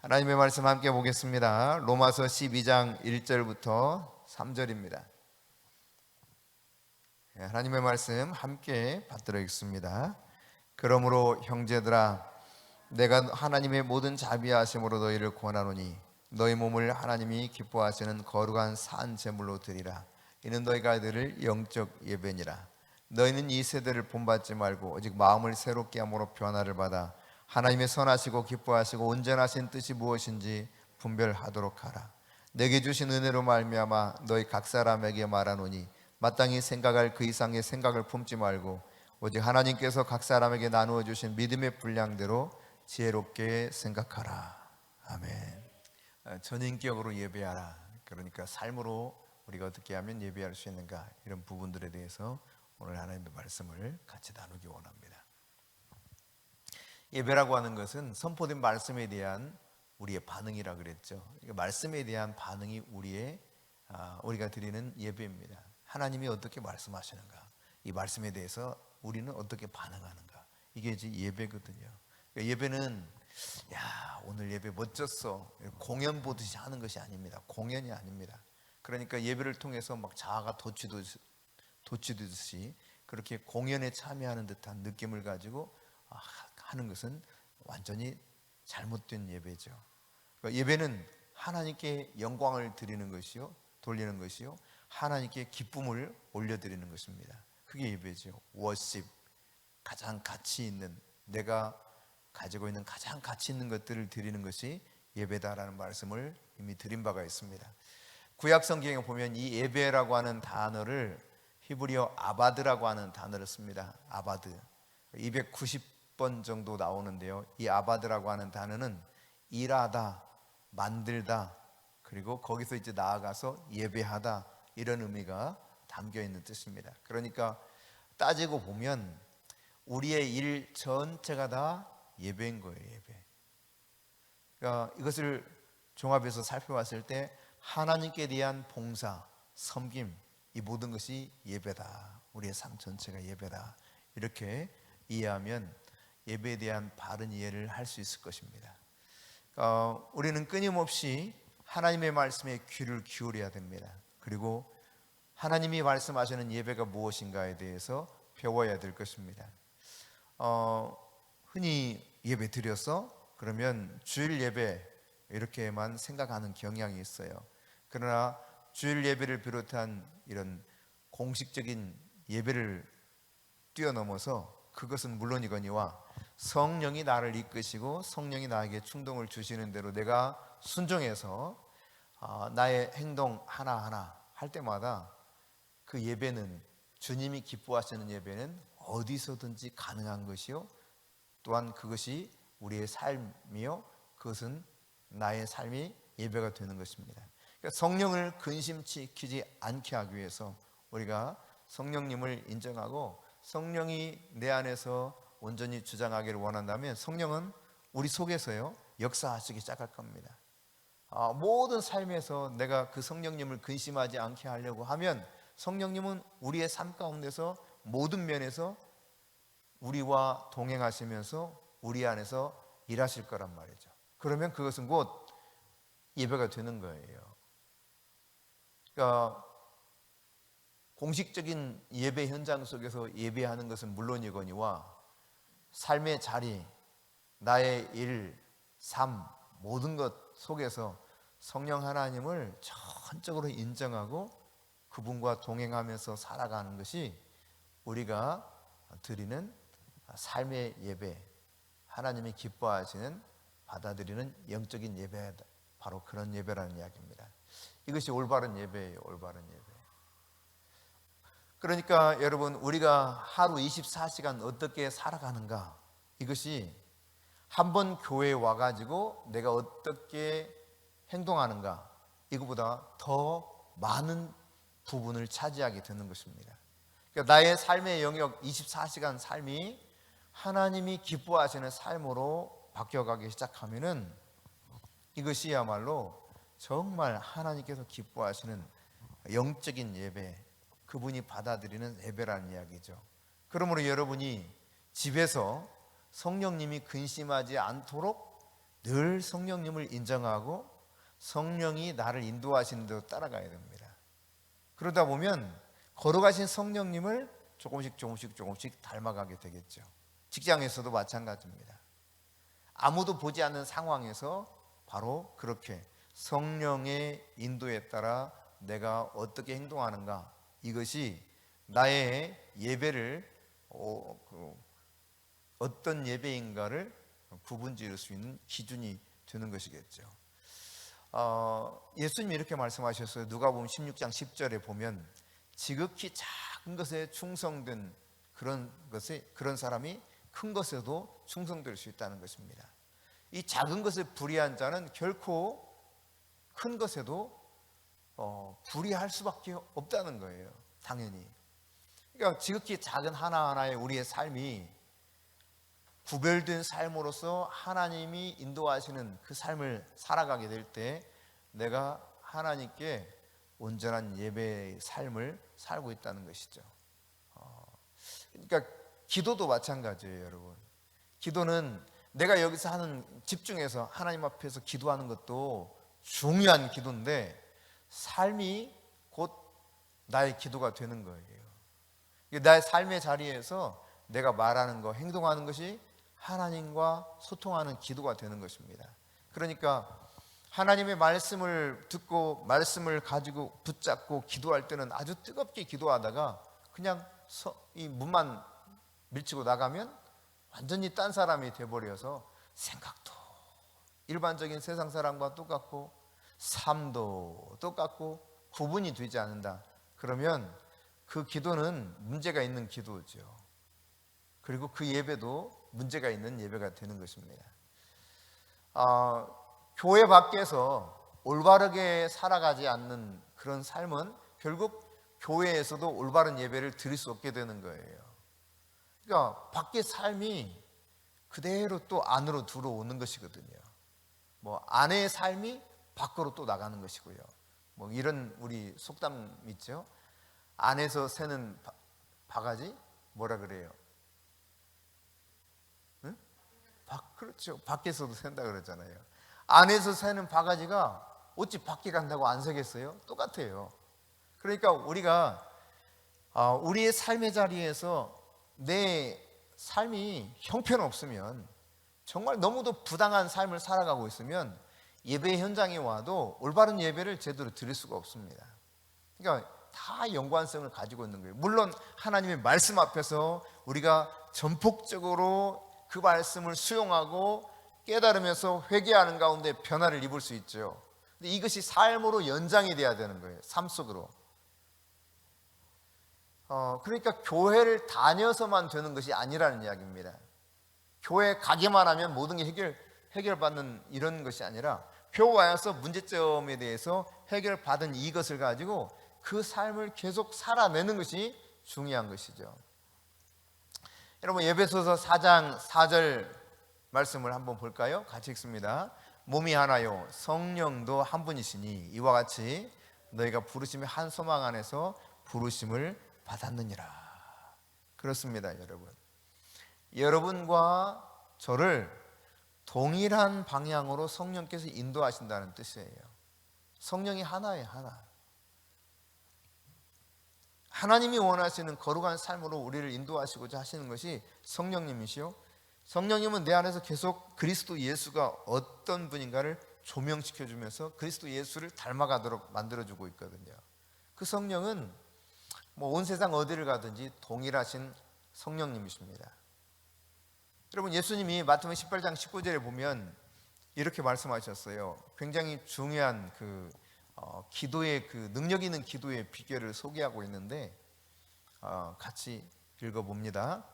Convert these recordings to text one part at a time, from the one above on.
하나님의 말씀 함께 보겠습니다. 로마서 12장 1절부터 3절입니다. 하나님의 말씀 함께 받들어 읽습니다. 그러므로 형제들아, 내가 하나님의 모든 자비하심으로 너희를 권하노니 너희 몸을 하나님이 기뻐하시는 거룩한 산 제물로 드리라. 이는 너희가 드릴 영적 예배니라. 너희는 이 세대를 본받지 말고 오직 마음을 새롭게 함으로 변화를 받아 하나님의 선하시고 기뻐하시고 온전하신 뜻이 무엇인지 분별하도록 하라. 내게 주신 은혜로 말미암아 너희 각 사람에게 말하노니 마땅히 생각할 그 이상의 생각을 품지 말고 오직 하나님께서 각 사람에게 나누어 주신 믿음의 분량대로 지혜롭게 생각하라. 아멘. 전인격으로 예배하라. 그러니까 삶으로 우리가 어떻게 하면 예배할 수 있는가, 이런 부분들에 대해서 오늘 하나님의 말씀을 같이 나누기 원합니다. 예배라고 하는 것은 선포된 말씀에 대한 우리의 반응이라 그랬죠. 그러니까 말씀에 대한 반응이 우리가 드리는 예배입니다. 하나님이 어떻게 말씀하시는가, 이 말씀에 대해서 우리는 어떻게 반응하는가, 이게 이제 예배거든요. 그러니까 예배는 오늘 예배 멋졌어, 공연 보듯이 하는 것이 아닙니다. 공연이 아닙니다. 그러니까 예배를 통해서 막 자아가 돋치듯이 그렇게 공연에 참여하는 듯한 느낌을 가지고 하는 것은 완전히 잘못된 예배죠. 그러니까 예배는 하나님께 영광을 드리는 것이요, 돌리는 것이요, 하나님께 기쁨을 올려드리는 것입니다. 그게 예배죠. 워십, 가장 가치 있는, 내가 가지고 있는 가장 가치 있는 것들을 드리는 것이 예배다라는 말씀을 이미 드린 바가 있습니다. 구약 성경에 보면 이 예배라고 하는 단어를 히브리어 아바드라고 하는 단어를 씁니다. 아바드 290번 정도 나오는데요, 이 아바드라고 하는 단어는 일하다, 만들다, 그리고 거기서 이제 나아가서 예배하다, 이런 의미가 담겨 있는 뜻입니다. 그러니까 따지고 보면 우리의 일 전체가 다 예배인 거예요. 예배. 그러니까 이것을 종합해서 살펴봤을 때 하나님께 대한 봉사, 섬김, 이 모든 것이 예배다. 우리의 삶 전체가 예배다. 이렇게 이해하면 예배에 대한 바른 이해를 할 수 있을 것입니다. 우리는 끊임없이 하나님의 말씀에 귀를 기울여야 됩니다. 그리고 하나님이 말씀하시는 예배가 무엇인가에 대해서 배워야 될 것입니다. 흔히 예배 드려서 그러면 주일 예배 이렇게만 생각하는 경향이 있어요. 그러나 주일 예배를 비롯한 이런 공식적인 예배를 뛰어넘어서 그것은 물론이거니와 성령이 나를 이끄시고 성령이 나에게 충동을 주시는 대로 내가 순종해서 나의 행동 하나하나 할 때마다 그 예배는, 주님이 기뻐하시는 예배는 어디서든지 가능한 것이요, 또한 그것이 우리의 삶이요, 그것은 나의 삶이 예배가 되는 것입니다. 그러니까 성령을 근심시키지 않게 하기 위해서 우리가 성령님을 인정하고 성령이 내 안에서 온전히 주장하기를 원한다면 성령은 우리 속에서요 역사하시기 시작할 겁니다. 모든 삶에서 내가 그 성령님을 근심하지 않게 하려고 하면 성령님은 우리의 삶 가운데서 모든 면에서 우리와 동행하시면서 우리 안에서 일하실 거란 말이죠. 그러면 그것은 곧 예배가 되는 거예요. 그러니까 공식적인 예배 현장 속에서 예배하는 것은 물론이거니와 삶의 자리, 나의 일, 삶, 모든 것 속에서 성령 하나님을 전적으로 인정하고 그분과 동행하면서 살아가는 것이 우리가 드리는 삶의 예배, 하나님이 기뻐하시는, 받아들이는 영적인 예배, 바로 그런 예배라는 이야기입니다. 이것이 올바른 예배예요. 올바른 예배. 그러니까 여러분, 우리가 하루 24시간 어떻게 살아가는가, 이것이 한번 교회에 와가지고 내가 어떻게 행동하는가, 이거보다 더 많은 부분을 차지하게 되는 것입니다. 그러니까 나의 삶의 영역 24시간 삶이 하나님이 기뻐하시는 삶으로 바뀌어가기 시작하면은 이것이야말로 정말 하나님께서 기뻐하시는 영적인 예배, 그분이 받아들이는 예배라는 이야기죠. 그러므로 여러분이 집에서 성령님이 근심하지 않도록 늘 성령님을 인정하고 성령이 나를 인도하시는 대로 따라가야 됩니다. 그러다 보면 걸어가신 성령님을 조금씩 닮아가게 되겠죠. 직장에서도 마찬가지입니다. 아무도 보지 않는 상황에서 바로 그렇게 성령의 인도에 따라 내가 어떻게 행동하는가, 이것이 나의 예배를 어떤 예배인가를 구분 지을 수 있는 기준이 되는 것이겠죠. 예수님이 이렇게 말씀하셨어요. 누가복음 16장 10절에 보면 지극히 작은 것에 충성된 그런 사람이 큰 것에도 충성될 수 있다는 것입니다. 이 작은 것에 불의한 자는 결코 큰 것에도 불의할 수밖에 없다는 거예요. 당연히. 그러니까 지극히 작은 하나하나의 우리의 삶이 구별된 삶으로서 하나님이 인도하시는 그 삶을 살아가게 될 때 내가 하나님께 온전한 예배의 삶을 살고 있다는 것이죠. 그러니까 기도도 마찬가지예요, 여러분. 기도는 내가 여기서 집중해서 하나님 앞에서 기도하는 것도 중요한 기도인데 삶이 곧 나의 기도가 되는 거예요. 나의 삶의 자리에서 내가 말하는 거, 행동하는 것이 하나님과 소통하는 기도가 되는 것입니다. 그러니까 하나님의 말씀을 듣고 말씀을 가지고 붙잡고 기도할 때는 아주 뜨겁게 기도하다가 그냥 이 문만 밀치고 나가면 완전히 딴 사람이 돼버려서 생각도 일반적인 세상 사람과 똑같고 삶도 똑같고 구분이 되지 않는다. 그러면 그 기도는 문제가 있는 기도죠. 그리고 그 예배도 문제가 있는 예배가 되는 것입니다. 교회 밖에서 올바르게 살아가지 않는 그런 삶은 결국 교회에서도 올바른 예배를 드릴 수 없게 되는 거예요. 그러니까 밖의 삶이 그대로 또 안으로 들어오는 것이거든요. 안의 삶이 밖으로 또 나가는 것이고요. 이런 우리 속담 있죠. 안에서 새는 바가지 뭐라 그래요? 응? 그렇죠. 밖에서도 샌다 그러잖아요. 안에서 새는 바가지가 어찌 밖에 간다고 안 새겠어요? 똑같아요. 그러니까 우리가 우리의 삶의 자리에서 내 삶이 형편없으면, 정말 너무도 부당한 삶을 살아가고 있으면 예배 현장에 와도 올바른 예배를 제대로 드릴 수가 없습니다. 그러니까 다 연관성을 가지고 있는 거예요. 물론 하나님의 말씀 앞에서 우리가 전폭적으로 그 말씀을 수용하고 깨달으면서 회개하는 가운데 변화를 입을 수 있죠. 근데 이것이 삶으로 연장이 돼야 되는 거예요. 삶 속으로. 그러니까 교회를 다녀서만 되는 것이 아니라는 이야기입니다. 교회 가기만 하면 모든 게 해결받는 이런 것이 아니라 교회 와서 문제점에 대해서 해결받은 이것을 가지고 그 삶을 계속 살아내는 것이 중요한 것이죠. 여러분, 에베소서 4장 4절 말씀을 한번 볼까요? 같이 읽습니다. 몸이 하나요 성령도 한 분이시니 이와 같이 너희가 부르심의 한 소망 안에서 부르심을 받았느니라. 그렇습니다, 여러분. 여러분과 저를 동일한 방향으로 성령께서 인도하신다는 뜻이에요. 성령이 하나예요, 하나. 하나님이 원하시는 거룩한 삶으로 우리를 인도하시고자 하시는 것이 성령님이시요, 성령님은 내 안에서 계속 그리스도 예수가 어떤 분인가를 조명시켜주면서 그리스도 예수를 닮아가도록 만들어주고 있거든요. 그 성령은 온 세상 어디를 가든지 동일하신 성령님이십니다. 여러분, 예수님이 마태복음 18장 19절에 보면 이렇게 말씀하셨어요. 굉장히 중요한 기도의 능력 있는 기도의 비결을 소개하고 있는데 같이 읽어봅니다.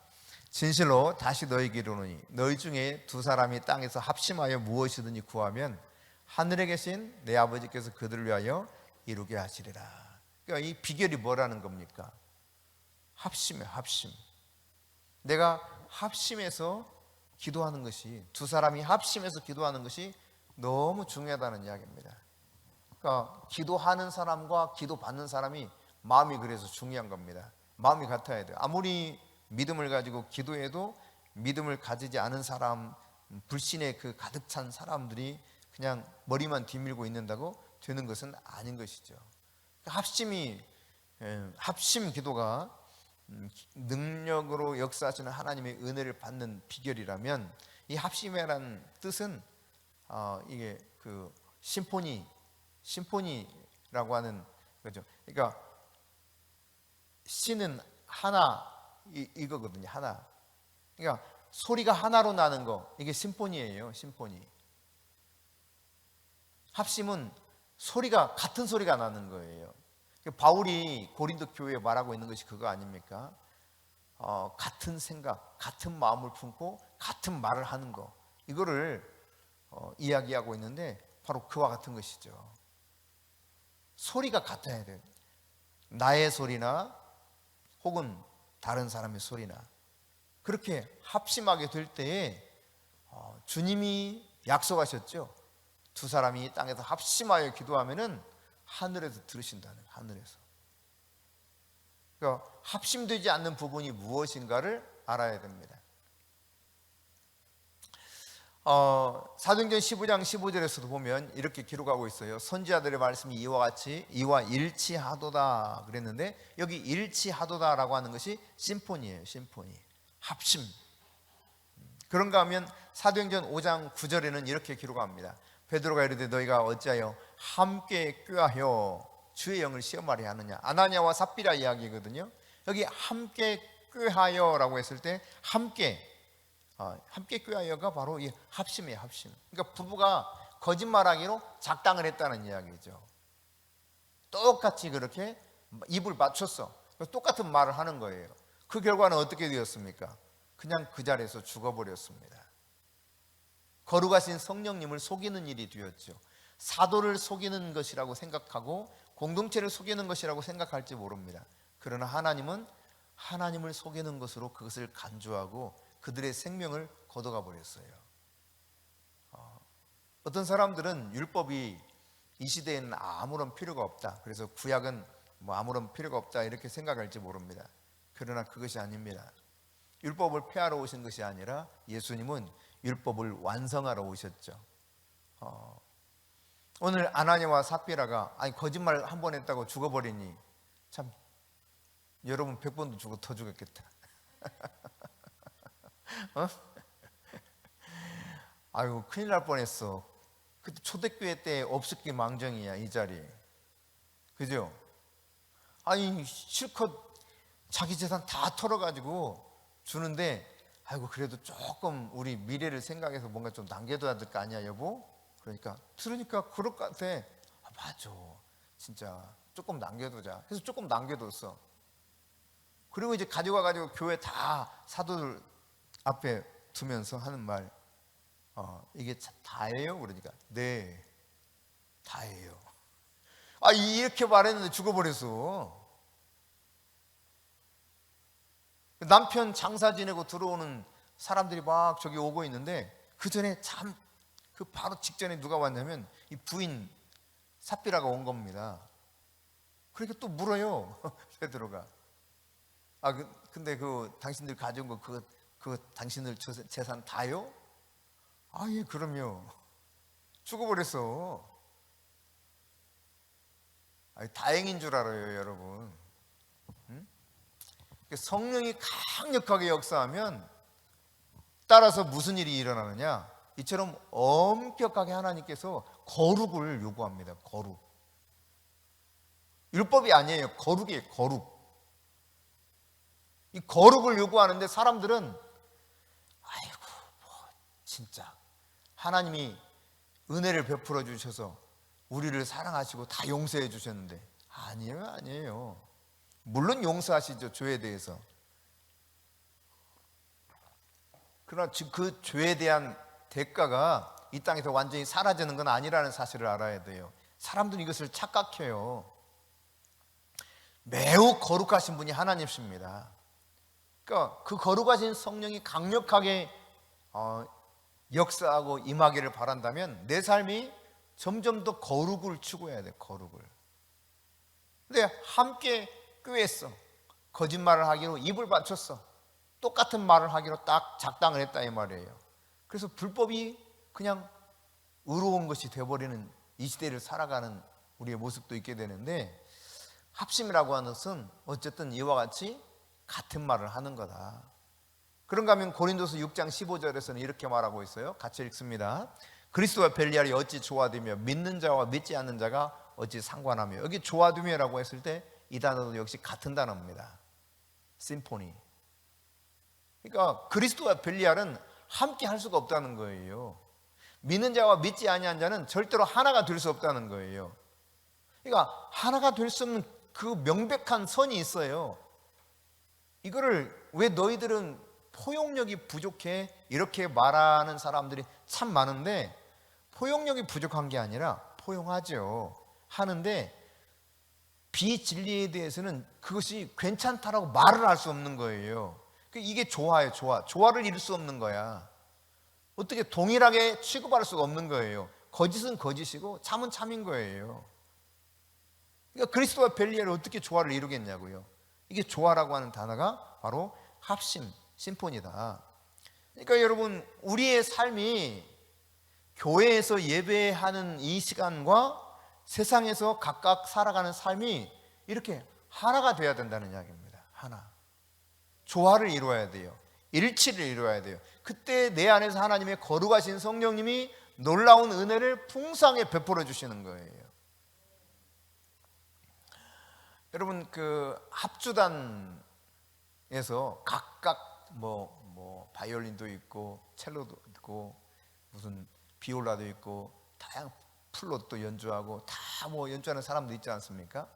진실로 다시 너희에게 이르노니 너희 중에 두 사람이 땅에서 합심하여 무엇이든지 구하면 하늘에 계신 내 아버지께서 그들을 위하여 이루게 하시리라. 그러니까 이 비결이 뭐라는 겁니까? 합심이에요, 합심. 내가 합심해서 기도하는 것이, 두 사람이 합심해서 기도하는 것이 너무 중요하다는 이야기입니다. 그러니까 기도하는 사람과 기도받는 사람이 마음이 그래서 중요한 겁니다. 마음이 같아야 돼요. 아무리 믿음을 가지고 기도해도 믿음을 가지지 않은 사람 불신에 그 가득 찬 사람들이 그냥 머리만 뒤밀고 있는다고 되는 것은 아닌 것이죠. 합심 기도가 능력으로 역사하시는 하나님의 은혜를 받는 비결이라면, 이 합심이라는 뜻은 이게 그 심포니라고 하는 거죠. 그러니까 시는 하나 이거거든요. 하나. 그러니까 소리가 하나로 나는 거, 이게 심포니예요. 심포니. 합심은 소리가 같은 소리가 나는 거예요. 바울이 고린도 교회에 말하고 있는 것이 그거 아닙니까? 같은 생각, 같은 마음을 품고 같은 말을 하는 거, 이거를 이야기하고 있는데 바로 그와 같은 것이죠. 소리가 같아야 돼요. 나의 소리나 혹은 다른 사람의 소리나 그렇게 합심하게 될 때에 주님이 약속하셨죠. 두 사람이 땅에서 합심하여 기도하면은 하늘에서 들으신다는 거예요. 하늘에서. 그러니까 합심되지 않는 부분이 무엇인가를 알아야 됩니다. 사도행전 15장 15절에서도 보면 이렇게 기록하고 있어요. 선지자들의 말씀이 이와 같이 이와 일치하도다 그랬는데, 여기 일치하도다라고 하는 것이 심포니예요. 심포니. 합심. 그런가 하면 사도행전 5장 9절에는 이렇게 기록합니다. 베드로가 이르되 너희가 어찌하여 함께 꾀하여 주의 영을 시험하려 하느냐. 아나니아와 삽비라 이야기거든요. 여기 함께 꾀하여라고 했을 때 함께 꾀하여가 바로 이 합심이에요. 합심. 그러니까 부부가 거짓말하기로 작당을 했다는 이야기죠. 똑같이 그렇게 입을 맞췄어. 똑같은 말을 하는 거예요. 그 결과는 어떻게 되었습니까? 그냥 그 자리에서 죽어버렸습니다. 거룩하신 성령님을 속이는 일이 되었죠. 사도를 속이는 것이라고 생각하고 공동체를 속이는 것이라고 생각할지 모릅니다. 그러나 하나님은 하나님을 속이는 것으로 그것을 간주하고 그들의 생명을 걷어가 버렸어요. 어떤 사람들은 율법이 이 시대에는 아무런 필요가 없다, 그래서 구약은 아무런 필요가 없다 이렇게 생각할지 모릅니다. 그러나 그것이 아닙니다. 율법을 폐하러 오신 것이 아니라 예수님은 율법을 완성하러 오셨죠. 오늘 아나니아와 삽비라가 거짓말 한 번 했다고 죽어버리니 참 여러분 100번도 죽어 더 죽었겠다. 아이고 큰일 날 뻔했어. 그때 초대교회 때 없었기 망정이야 이 자리. 그죠? 아니 실컷 자기 재산 다 털어가지고 주는데, 아이고 그래도 조금 우리 미래를 생각해서 뭔가 좀 남겨둬야 될 거 아니야 여보? 그러니까 들으니까 그럴 것 같아. 맞아, 진짜 조금 남겨두자. 그래서 조금 남겨뒀어. 그리고 이제 가져가가지고 교회 다 사도들 앞에 두면서 하는 말, 이게 다예요? 그러니까 네, 다예요. 이렇게 말했는데 죽어버렸어. 남편 장사 지내고 들어오는 사람들이 막 저기 오고 있는데, 그 전에 그 바로 직전에 누가 왔냐면 이 부인 삽비라가 온 겁니다. 그러니까 또 물어요. 베드로가. 근데 그 당신들 가져온 거 그 당신들 재산 다요? 예, 그럼요. 죽어버렸어. 다행인 줄 알아요, 여러분. 성령이 강력하게 역사하면 따라서 무슨 일이 일어나느냐? 이처럼 엄격하게 하나님께서 거룩을 요구합니다. 거룩. 율법이 아니에요. 거룩이에요. 거룩. 이 거룩을 요구하는데 사람들은 진짜 하나님이 은혜를 베풀어 주셔서 우리를 사랑하시고 다 용서해 주셨는데, 아니에요. 물론 용서하시죠, 죄에 대해서. 그러나 그 죄에 대한 대가가 이 땅에서 완전히 사라지는 건 아니라는 사실을 알아야 돼요. 사람들은 이것을 착각해요. 매우 거룩하신 분이 하나님이십니다. 그러니까 그 거룩하신 성령이 강력하게 역사하고 임하기를 바란다면 내 삶이 점점 더 거룩을 추구해야 돼. 거룩을. 근데 함께 꾀했어. 거짓말을 하기로 입을 맞췄어. 똑같은 말을 하기로 딱 작당을 했다 이 말이에요. 그래서 불법이 그냥 의로운 것이 되어버리는 이 시대를 살아가는 우리의 모습도 있게 되는데, 합심이라고 하는 것은 어쨌든 이와 같이 같은 말을 하는 거다. 그런가 하면 고린도서 6장 15절에서는 이렇게 말하고 있어요. 같이 읽습니다. 그리스도와 벨리알이 어찌 조화되며 믿는 자와 믿지 않는 자가 어찌 상관하며. 여기 조화되며라고 했을 때 이 단어도 역시 같은 단어입니다. 심포니. 그러니까 그리스도와 벨리알은 함께 할 수가 없다는 거예요. 믿는 자와 믿지 아니한 자는 절대로 하나가 될 수 없다는 거예요. 그러니까 하나가 될 수 없는 그 명백한 선이 있어요. 이거를 왜 너희들은 포용력이 부족해? 이렇게 말하는 사람들이 참 많은데, 포용력이 부족한 게 아니라 포용하죠. 하는데 비진리에 대해서는 그것이 괜찮다라고 말을 할 수 없는 거예요. 이게 조화예요. 조화를 이룰 수 없는 거야. 어떻게 동일하게 취급할 수가 없는 거예요. 거짓은 거짓이고 참은 참인 거예요. 그러니까 그리스도와 벨리알이 어떻게 조화를 이루겠냐고요. 이게 조화라고 하는 단어가 바로 합심, 심포니다. 그러니까 여러분, 우리의 삶이 교회에서 예배하는 이 시간과 세상에서 각각 살아가는 삶이 이렇게 하나가 되어야 된다는 이야기입니다. 하나. 조화를 이루어야 돼요. 일치를 이루어야 돼요. 그때 내 안에서 하나님의 거룩하신 성령님이 놀라운 은혜를 풍성하게 베풀어 주시는 거예요. 여러분, 그 합주단에서 각각 뭐 바이올린도 있고 첼로도 있고 무슨 비올라도 있고 다양한 플룻도 연주하고 다 뭐 연주하는 사람도 있지 않습니까?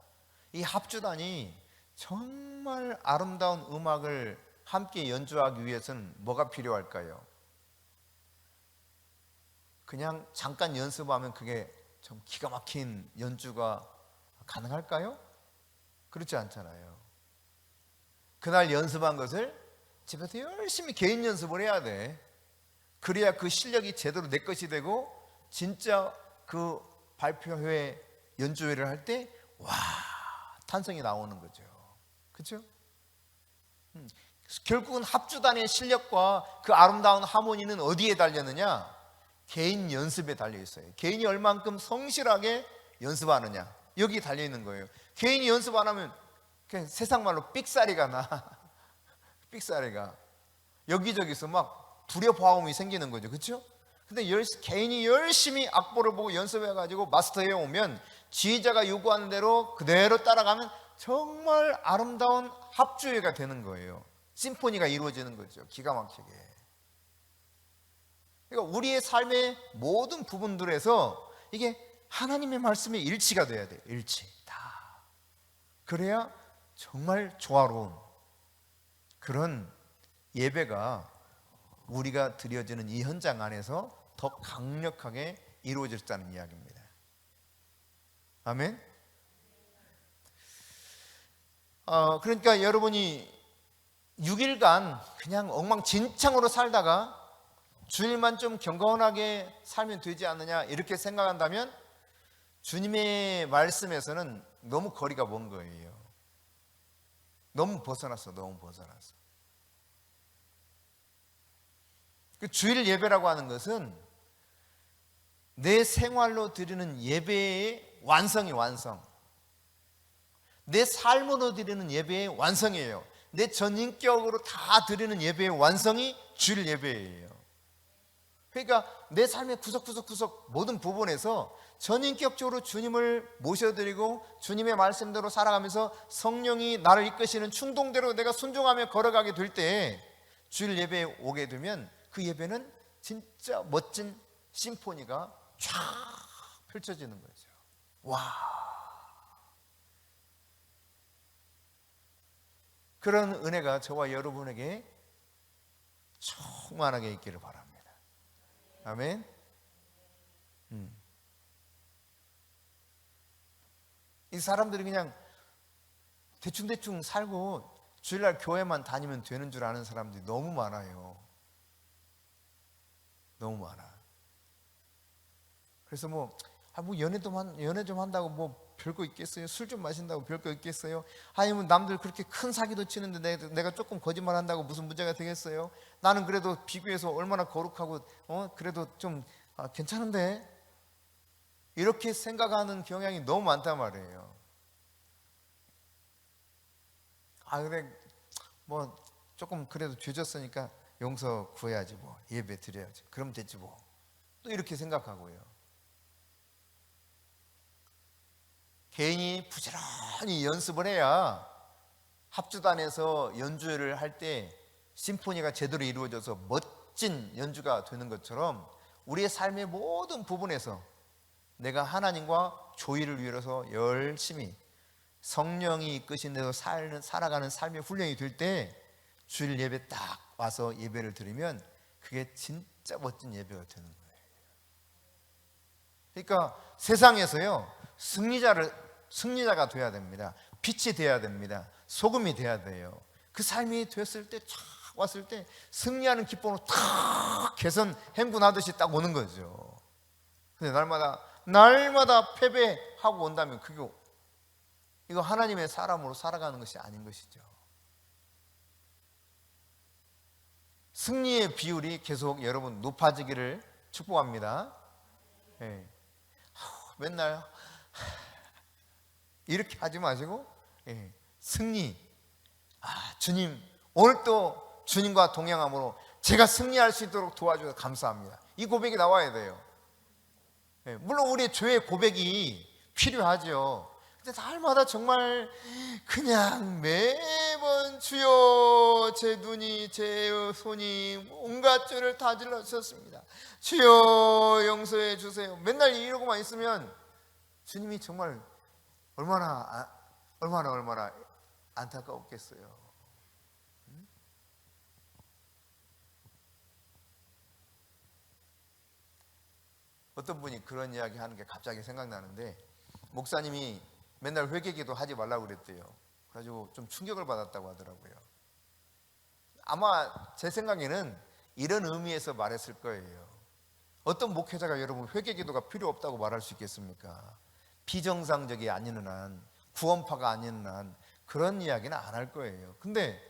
이 합주단이 정말 아름다운 음악을 함께 연주하기 위해서는 뭐가 필요할까요? 그냥 잠깐 연습하면 그게 좀 기가 막힌 연주가 가능할까요? 그렇지 않잖아요. 그날 연습한 것을 집에서 열심히 개인 연습을 해야 돼. 그래야 그 실력이 제대로 내 것이 되고 진짜 그 발표회 연주회를 할 때 와, 탄성이 나오는 거죠. 그렇죠? 결국은 합주단의 실력과 그 아름다운 하모니는 어디에 달렸느냐? 개인 연습에 달려 있어요. 개인이 얼만큼 성실하게 연습하느냐, 여기 달려 있는 거예요. 개인이 연습 안 하면 그냥 세상 말로 삑사리가 나. 삑사리가 여기저기서 막 불협화음이 생기는 거죠. 그렇죠? 근데 개인이 열심히 악보를 보고 연습해가지고 마스터해 오면 지휘자가 요구하는 대로 그대로 따라가면 정말 아름다운 합주회가 되는 거예요. 심포니가 이루어지는 거죠. 기가 막히게. 그러니까 우리의 삶의 모든 부분들에서 이게 하나님의 말씀에 일치가 돼야 돼요. 일치 다. 그래야 정말 조화로운 그런 예배가 우리가 드려지는 이 현장 안에서 더 강력하게 이루어졌다는 이야기입니다. 아멘. 그러니까 여러분이 6일간 그냥 엉망진창으로 살다가 주일만 좀 경건하게 살면 되지 않느냐 이렇게 생각한다면 주님의 말씀에서는 너무 거리가 먼 거예요. 너무 벗어났어. 그 주일 예배라고 하는 것은 내 생활로 드리는 예배의 완성. 내 삶으로 드리는 예배의 완성이에요. 내 전인격으로 다 드리는 예배의 완성이 주일 예배예요. 그러니까 내 삶의 구석구석 모든 부분에서 전인격적으로 주님을 모셔드리고 주님의 말씀대로 살아가면서 성령이 나를 이끄시는 충동대로 내가 순종하며 걸어가게 될 때 주일 예배에 오게 되면 그 예배는 진짜 멋진 심포니가 쫙 펼쳐지는 거죠. 와, 그런 은혜가 저와 여러분에게 충만하게 있기를 바랍니다. 아멘. 이 사람들이 그냥 대충 살고 주일날 교회만 다니면 되는 줄 아는 사람들이 너무 많아요. 너무 많아. 그래서 뭐 뭐 연애 좀 한다고 뭐 별거 있겠어요? 술 좀 마신다고 별거 있겠어요? 아니면 남들 그렇게 큰 사기도 치는데 내가 조금 거짓말 한다고 무슨 문제가 되겠어요? 나는 그래도 비교해서 얼마나 거룩하고 그래도 좀 괜찮은데, 이렇게 생각하는 경향이 너무 많단 말이에요. 그래 뭐 조금 그래도 죄졌으니까 용서 구해야지, 뭐 예배 드려야지, 그럼 됐지 뭐, 또 이렇게 생각하고요. 개인이 부지런히 연습을 해야 합주단에서 연주를 할 때 심포니가 제대로 이루어져서 멋진 연주가 되는 것처럼, 우리의 삶의 모든 부분에서 내가 하나님과 조의를 위해서 열심히 성령이 이끄신 대로 살아가는 삶의 훈련이 될 때, 주일 예배 딱 와서 예배를 드리면 그게 진짜 멋진 예배가 되는 거예요. 그러니까 세상에서요, 승리자가 돼야 됩니다. 빛이 돼야 됩니다. 소금이 돼야 돼요. 그 삶이 됐을 때, 쫙 왔을 때 승리하는 기쁨으로 탁 개선 행군하듯이 딱 오는 거죠. 근데 날마다 패배하고 온다면 이거 하나님의 사람으로 살아가는 것이 아닌 것이죠. 승리의 비율이 계속 여러분 높아지기를 축복합니다. 네. 맨날 이렇게 하지 마시고, 승리, 주님 오늘 또 주님과 동행함으로 제가 승리할 수 있도록 도와주셔서 감사합니다, 이 고백이 나와야 돼요. 물론 우리의 죄의 고백이 필요하죠. 근데 날마다 정말 그냥 매번 주여 제 눈이 제 손이 온갖 죄를 다 질러주셨습니다, 주여 용서해 주세요, 맨날 이러고만 있으면 주님이 정말 얼마나 안타까웠겠어요. 어떤 분이 그런 이야기 하는 게 갑자기 생각나는데, 목사님이 맨날 회개기도 하지 말라고 그랬대요. 그래가지고 좀 충격을 받았다고 하더라고요. 아마 제 생각에는 이런 의미에서 말했을 거예요. 어떤 목회자가 여러분 회개기도가 필요 없다고 말할 수 있겠습니까? 비정상적이 아니는 한, 구원파가 아니는 한 그런 이야기는 안 할 거예요. 근데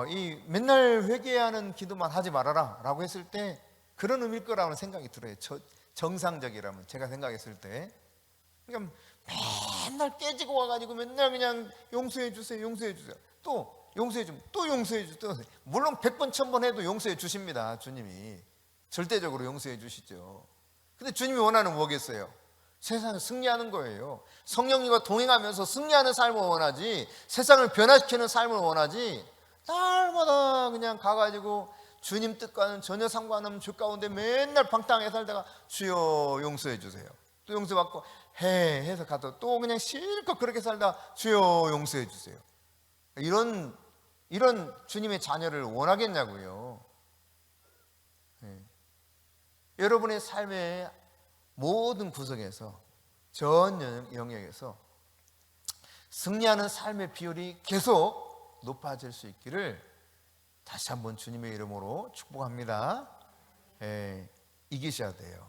이 맨날 회개하는 기도만 하지 말아라 라고 했을 때 그런 의미일 거라는 생각이 들어요. 정상적이라면, 제가 생각했을 때. 그러니까 맨날 깨지고 와가지고 맨날 그냥 용서해 주세요, 용서해 주세요, 또 용서해 주면 또 용서해 주세요. 물론 100번 1000번 해도 용서해 주십니다. 주님이 절대적으로 용서해 주시죠. 근데 주님이 원하는 뭐겠어요? 세상을 승리하는 거예요. 성령님과 동행하면서 승리하는 삶을 원하지, 세상을 변화시키는 삶을 원하지, 날마다 그냥 가가지고 주님 뜻과는 전혀 상관없는 죄 가운데 맨날 방탕하게 살다가 주여 용서해 주세요, 또 용서받고 해서 가도 또 그냥 실컷 그렇게 살다 주여 용서해 주세요. 이런 주님의 자녀를 원하겠냐고요. 여러분의 삶의 모든 구석에서, 전 영역에서 승리하는 삶의 비율이 계속 높아질 수 있기를 다시 한번 주님의 이름으로 축복합니다. 이기셔야 돼요.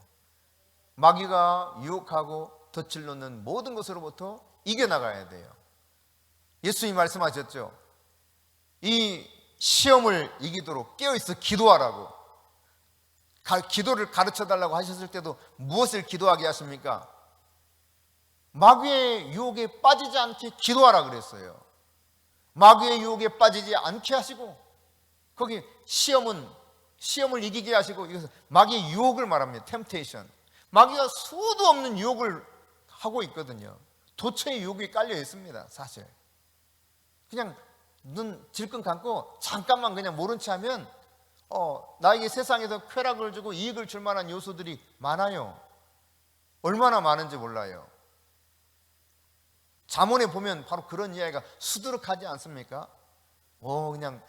마귀가 유혹하고 덫을 놓는 모든 것으로부터 이겨나가야 돼요. 예수님이 말씀하셨죠. 이 시험을 이기도록 깨어있어 기도하라고. 기도를 가르쳐달라고 하셨을 때도 무엇을 기도하게 하십니까? 마귀의 유혹에 빠지지 않게 기도하라 그랬어요. 마귀의 유혹에 빠지지 않게 하시고, 거기 시험을 이기게 하시고, 이것은 마귀의 유혹을 말합니다. 템테이션. 마귀가 수도 없는 유혹을 하고 있거든요. 도처에 유혹이 깔려 있습니다. 사실 그냥 눈 질끈 감고 잠깐만 그냥 모른 체 하면 나에게 세상에서 쾌락을 주고 이익을 줄 만한 요소들이 많아요. 얼마나 많은지 몰라요. 잠언에 보면 바로 그런 이야기가 수두룩하지 않습니까? 그냥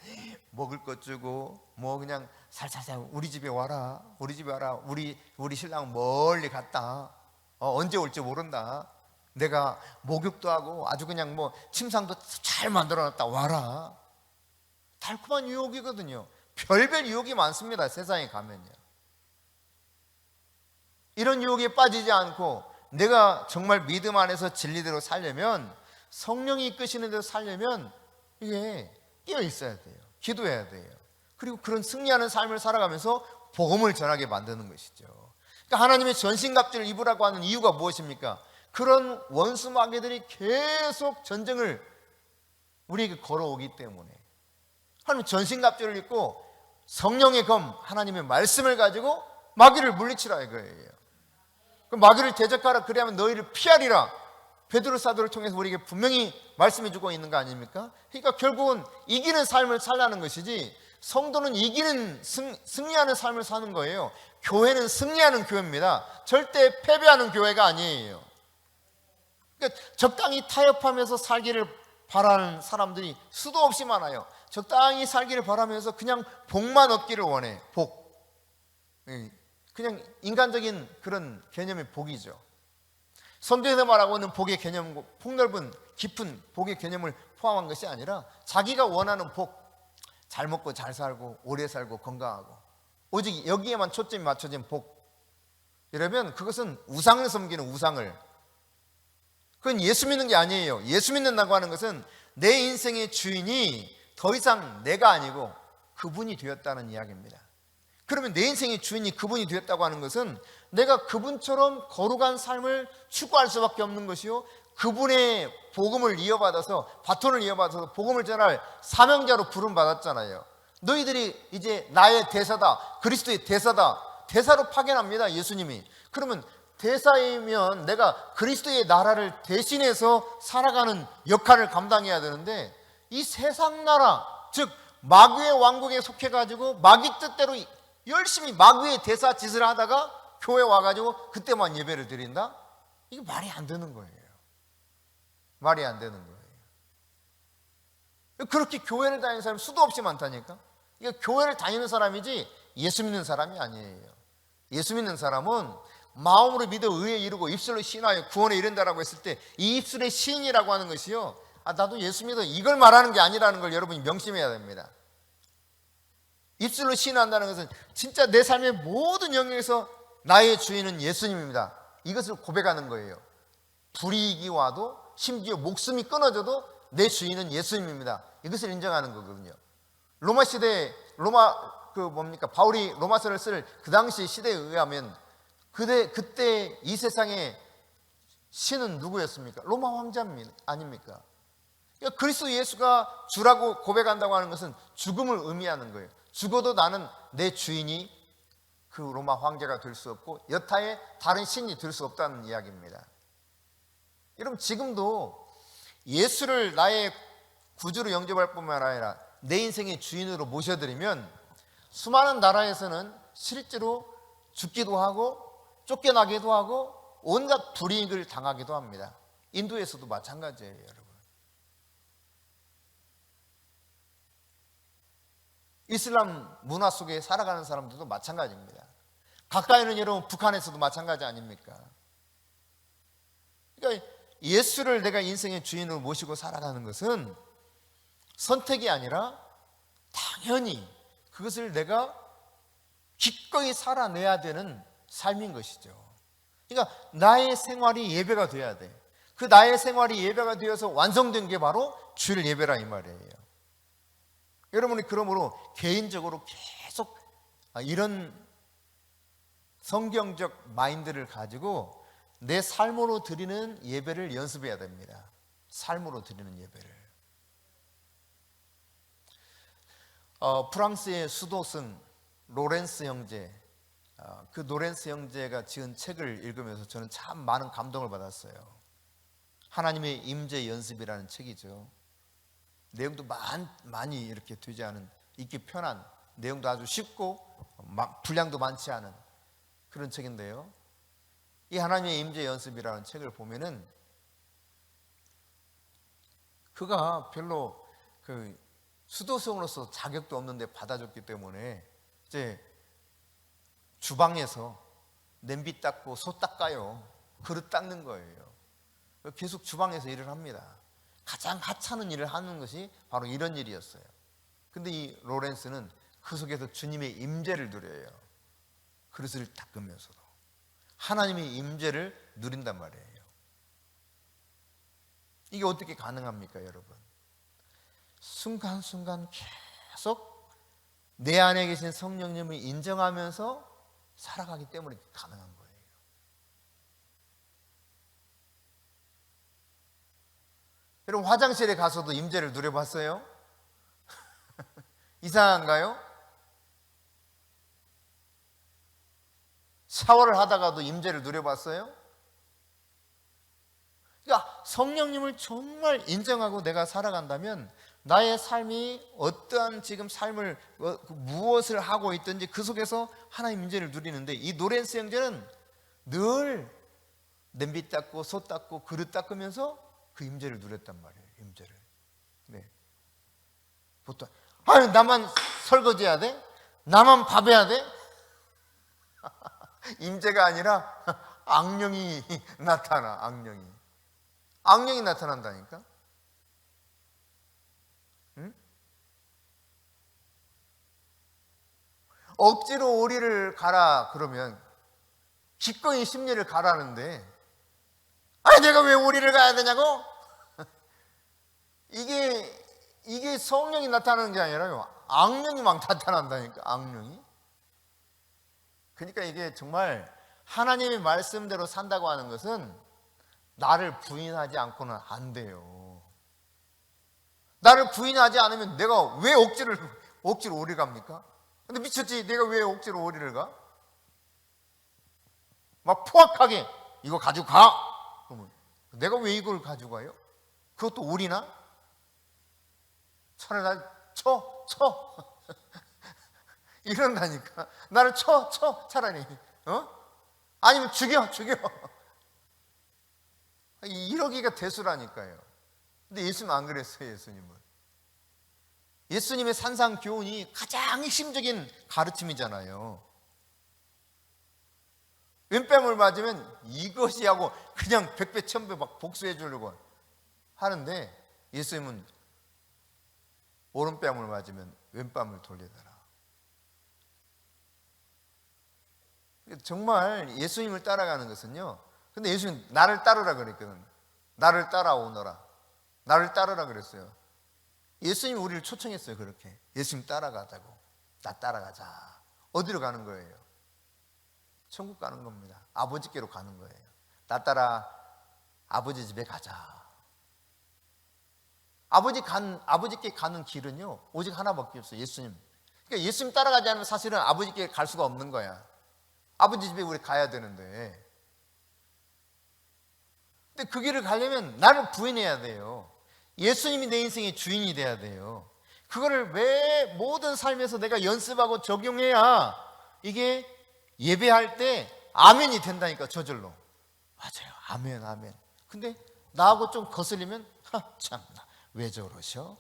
먹을 것 주고, 그냥 살살살 우리 집에 와라, 우리 신랑 멀리 갔다, 언제 올지 모른다, 내가 목욕도 하고 아주 그냥 침상도 잘 만들어놨다, 와라. 달콤한 유혹이거든요. 별별 유혹이 많습니다. 세상에 가면요. 이런 유혹에 빠지지 않고 내가 정말 믿음 안에서 진리대로 살려면, 성령이 이끄시는 대로 살려면 이게 깨어 있어야 돼요. 기도해야 돼요. 그리고 그런 승리하는 삶을 살아가면서 복음을 전하게 만드는 것이죠. 그러니까 하나님의 전신갑주를 입으라고 하는 이유가 무엇입니까? 그런 원수 마귀들이 계속 전쟁을 우리에게 걸어오기 때문에 하나님 전신갑주를 입고 성령의 검, 하나님의 말씀을 가지고 마귀를 물리치라 이거예요. 그 마귀를 대적하라, 그리하면 너희를 피하리라. 베드로 사도를 통해서 우리에게 분명히 말씀해 주고 있는 거 아닙니까? 그러니까 결국은 이기는 삶을 살라는 것이지, 성도는 이기는 승리하는 삶을 사는 거예요. 교회는 승리하는 교회입니다. 절대 패배하는 교회가 아니에요. 그러니까 적당히 타협하면서 살기를 바라는 사람들이 수도 없이 많아요. 적당히 살기를 바라면서 그냥 복만 얻기를 원해. 복. 그냥 인간적인 그런 개념의 복이죠. 선교에서 말하고 있는 복의 개념은 폭넓은 깊은 복의 개념을 포함한 것이 아니라 자기가 원하는 복, 잘 먹고 잘 살고 오래 살고 건강하고, 오직 여기에만 초점이 맞춰진 복, 이러면 그것은 우상을 섬기는 우상을, 그건 예수 믿는 게 아니에요. 예수 믿는다고 하는 것은 내 인생의 주인이 더 이상 내가 아니고 그분이 되었다는 이야기입니다. 그러면 내 인생의 주인이 그분이 되었다고 하는 것은 내가 그분처럼 거룩한 삶을 추구할 수밖에 없는 것이요, 그분의 복음을 이어받아서, 바톤을 이어받아서 복음을 전할 사명자로 부름받았잖아요. 너희들이 이제 나의 대사다, 그리스도의 대사다, 대사로 파견합니다, 예수님이. 그러면 대사이면 내가 그리스도의 나라를 대신해서 살아가는 역할을 감당해야 되는데, 이 세상 나라, 즉 마귀의 왕국에 속해가지고 마귀 뜻대로 열심히 마귀의 대사 짓을 하다가 교회 와가지고 그때만 예배를 드린다? 이게 말이 안 되는 거예요. 말이 안 되는 거예요. 그렇게 교회를 다니는 사람이 수도 없이 많다니까. 이게 교회를 다니는 사람이지 예수 믿는 사람이 아니에요. 예수 믿는 사람은 마음으로 믿어 의에 이르고 입술로 신하여 구원에 이른다라고 했을 때, 이 입술의 시인이라고 하는 것이요, 나도 예수 믿어, 이걸 말하는 게 아니라는 걸 여러분이 명심해야 됩니다. 입술로 신한다는 것은 진짜 내 삶의 모든 영역에서 나의 주인은 예수님입니다, 이것을 고백하는 거예요. 불이익이 와도, 심지어 목숨이 끊어져도 내 주인은 예수님입니다, 이것을 인정하는 거거든요. 로마 시대에 바울이 로마서를 쓸 그 당시 시대에 의하면 그때 이 세상의 신은 누구였습니까? 로마 황제 아닙니까? 그러니까 그리스도 예수가 주라고 고백한다고 하는 것은 죽음을 의미하는 거예요. 죽어도 나는 내 주인이 그 로마 황제가 될 수 없고 여타의 다른 신이 될 수 없다는 이야기입니다. 여러분, 지금도 예수를 나의 구주로 영접할 뿐만 아니라 내 인생의 주인으로 모셔드리면 수많은 나라에서는 실제로 죽기도 하고 쫓겨나기도 하고 온갖 불이익을 당하기도 합니다. 인도에서도 마찬가지예요, 여러분. 이슬람 문화 속에 살아가는 사람들도 마찬가지입니다. 가까이는 여러분 북한에서도 마찬가지 아닙니까? 그러니까 예수를 내가 인생의 주인으로 모시고 살아가는 것은 선택이 아니라 당연히 그것을 내가 기꺼이 살아내야 되는 삶인 것이죠. 그러니까 나의 생활이 예배가 돼야 돼. 그 나의 생활이 예배가 되어서 완성된 게 바로 주일 예배라 이 말이에요. 여러분이 그러므로 개인적으로 계속 이런 성경적 마인드를 가지고 내 삶으로 드리는 예배를 연습해야 됩니다. 삶으로 드리는 예배를. 프랑스의 수도승 로렌스 형제, 그 로렌스 형제가 지은 책을 읽으면서 저는 참 많은 감동을 받았어요. 하나님의 임재 연습이라는 책이죠. 내용도 많이 이렇게 되지 않은, 읽기 편한, 내용도 아주 쉽고 분량도 많지 않은 그런 책인데요, 이 하나님의 임재 연습이라는 책을 보면은 그가 별로 그 수도승으로서 자격도 없는데 받아줬기 때문에 이제 주방에서 냄비 닦고 소 닦아요, 그릇 닦는 거예요. 계속 주방에서 일을 합니다. 가장 하찮은 일을 하는 것이 바로 이런 일이었어요. 근데 이 로렌스는 그 속에서 주님의 임재를 누려요. 그릇을 닦으면서도. 하나님의 임재를 누린단 말이에요. 이게 어떻게 가능합니까, 여러분? 순간순간 계속 내 안에 계신 성령님을 인정하면서 살아가기 때문에 가능한 거예요. 여러분, 화장실에 가서도 임재를 누려봤어요? 이상한가요? 샤워를 하다가도 임재를 누려봤어요? 그러니까 성령님을 정말 인정하고 내가 살아간다면 나의 삶이 어떠한 지금 삶을 무엇을 하고 있든지 그 속에서 하나님 임재를 누리는데, 이 노렌스 형제는 늘 냄비 닦고 솥 닦고 그릇 닦으면서 그 임재를 누렸단 말이에요. 임재를. 네. 보통 아유, 나만 설거지해야 돼? 나만 밥 해야 돼? 임재가 아니라 악령이 나타나. 악령이 나타난다니까. 응? 억지로 오리를 가라 그러면 기꺼이 심리를 가라는데, 아니 내가 왜 오리를 가야 되냐고? 이게 성령이 나타나는 게 아니라요, 악령이 막 나타난다니까. 악령이. 그러니까 이게 정말 하나님의 말씀대로 산다고 하는 것은 나를 부인하지 않고는 안 돼요. 나를 부인하지 않으면 내가 왜 억지로 오리를 갑니까? 근데 미쳤지, 내가 왜 억지로 오리를 가? 막 포악하게 이거 가지고 가! 그러면 내가 왜 이걸 가지고 가요? 그것도 오리나? 차라리 날 쳐! 이런다니까. 나를 쳐 차라리. 아니면 죽여. 이러기가 대수라니까요. 근데 예수님은 안 그랬어요. 예수님의 산상교훈이 가장 핵심적인 가르침이잖아요. 왼뺨을 맞으면 이것이 하고 그냥 100배 1000배 막 복수해 주려고 하는데, 예수님은 오른뺨을 맞으면 왼뺨을 돌려달라. 정말 예수님을 따라가는 것은요, 근데 예수님 나를 따르라 그랬거든. 나를 따라오너라. 나를 따르라 그랬어요. 예수님이 우리를 초청했어요. 그렇게 예수님 따라가자고. 나 따라가자. 어디로 가는 거예요? 천국 가는 겁니다. 아버지께로 가는 거예요. 나 따라 아버지 집에 가자. 아버지께 가는 길은요, 오직 하나밖에 없어요. 예수님. 그러니까 예수님 따라가지 않으면 사실은 아버지께 갈 수가 없는 거야. 아버지 집에 우리 가야 되는데. 근데 그 길을 가려면 나를 부인해야 돼요. 예수님이 내 인생의 주인이 돼야 돼요. 그거를 왜 모든 삶에서 내가 연습하고 적용해야 이게 예배할 때 아멘이 된다니까. 저절로. 맞아요. 아멘. 근데 나하고 좀 거슬리면 참나 왜 저러셔?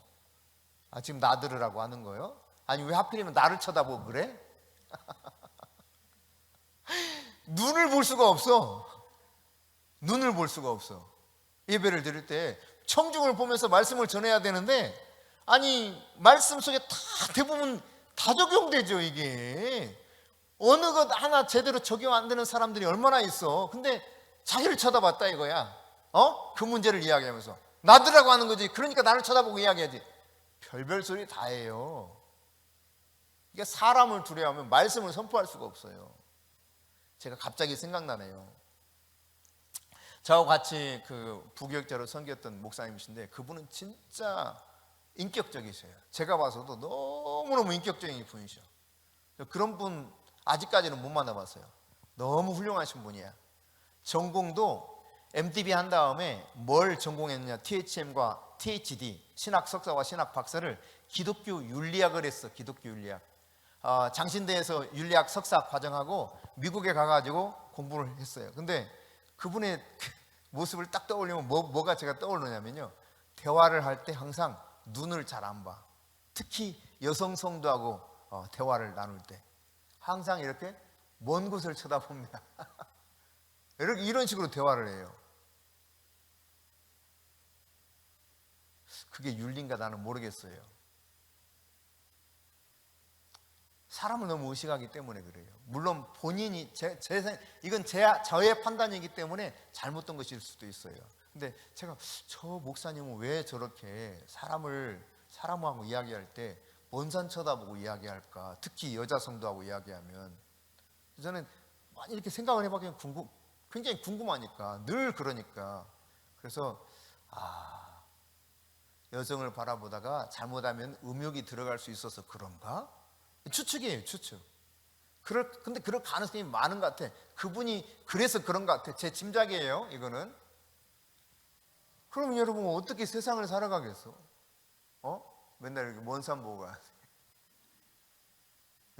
지금 나 들으라고 하는 거예요? 아니 왜 하필이면 나를 쳐다보고 그래? 눈을 볼 수가 없어. 예배를 드릴 때 청중을 보면서 말씀을 전해야 되는데, 아니 말씀 속에 다 대부분 다 적용되죠. 이게 어느 것 하나 제대로 적용 안 되는 사람들이 얼마나 있어. 근데 자기를 쳐다봤다 이거야. 그 문제를 이야기하면서 나들라고 하는 거지. 그러니까 나를 쳐다보고 이야기하지. 별별 소리 다 해요. 이게 사람을 두려워하면 말씀을 선포할 수가 없어요. 제가 갑자기 생각나네요. 저하고 같이 그 부교육자로 섬겼던 목사님이신데, 그분은 진짜 인격적이세요. 제가 봐서도 너무너무 인격적인 분이셔. 그런 분 아직까지는 못 만나봤어요. 너무 훌륭하신 분이야. 전공도 MDB 한 다음에 뭘 전공했느냐, THM과 THD, 신학 석사와 신학 박사를 기독교 윤리학을 했어. 기독교 윤리학. 장신대에서 윤리학 석사 과정하고 미국에 가가지고 공부를 했어요. 근데 그분의 모습을 딱 떠올리면 뭐가 제가 떠오르냐면요, 대화를 할 때 항상 눈을 잘 안 봐. 특히 여성 성도하고 대화를 나눌 때 항상 이렇게 먼 곳을 쳐다봅니다. 이런 식으로 대화를 해요. 그게 윤리인가 나는 모르겠어요. 사람을 너무 의식하기 때문에 그래요. 물론 본인이 이건 저의 판단이기 때문에 잘못된 것일 수도 있어요. 근데 제가 저 목사님은 왜 저렇게 사람하고 이야기할 때 먼 산 쳐다보고 이야기할까? 특히 여자 성도하고 이야기하면 저는 많이 이렇게 생각을 해봤기엔 굉장히 궁금하니까, 늘 그러니까. 그래서 여성을 바라보다가 잘못하면 음욕이 들어갈 수 있어서 그런가? 추측이에요, 추측. 근데 그럴 가능성이 많은 것 같아. 그분이 그래서 그런 것 같아. 제 짐작이에요, 이거는. 그럼 여러분 어떻게 세상을 살아가겠어? 맨날 이렇게 먼 산 보고 가세요.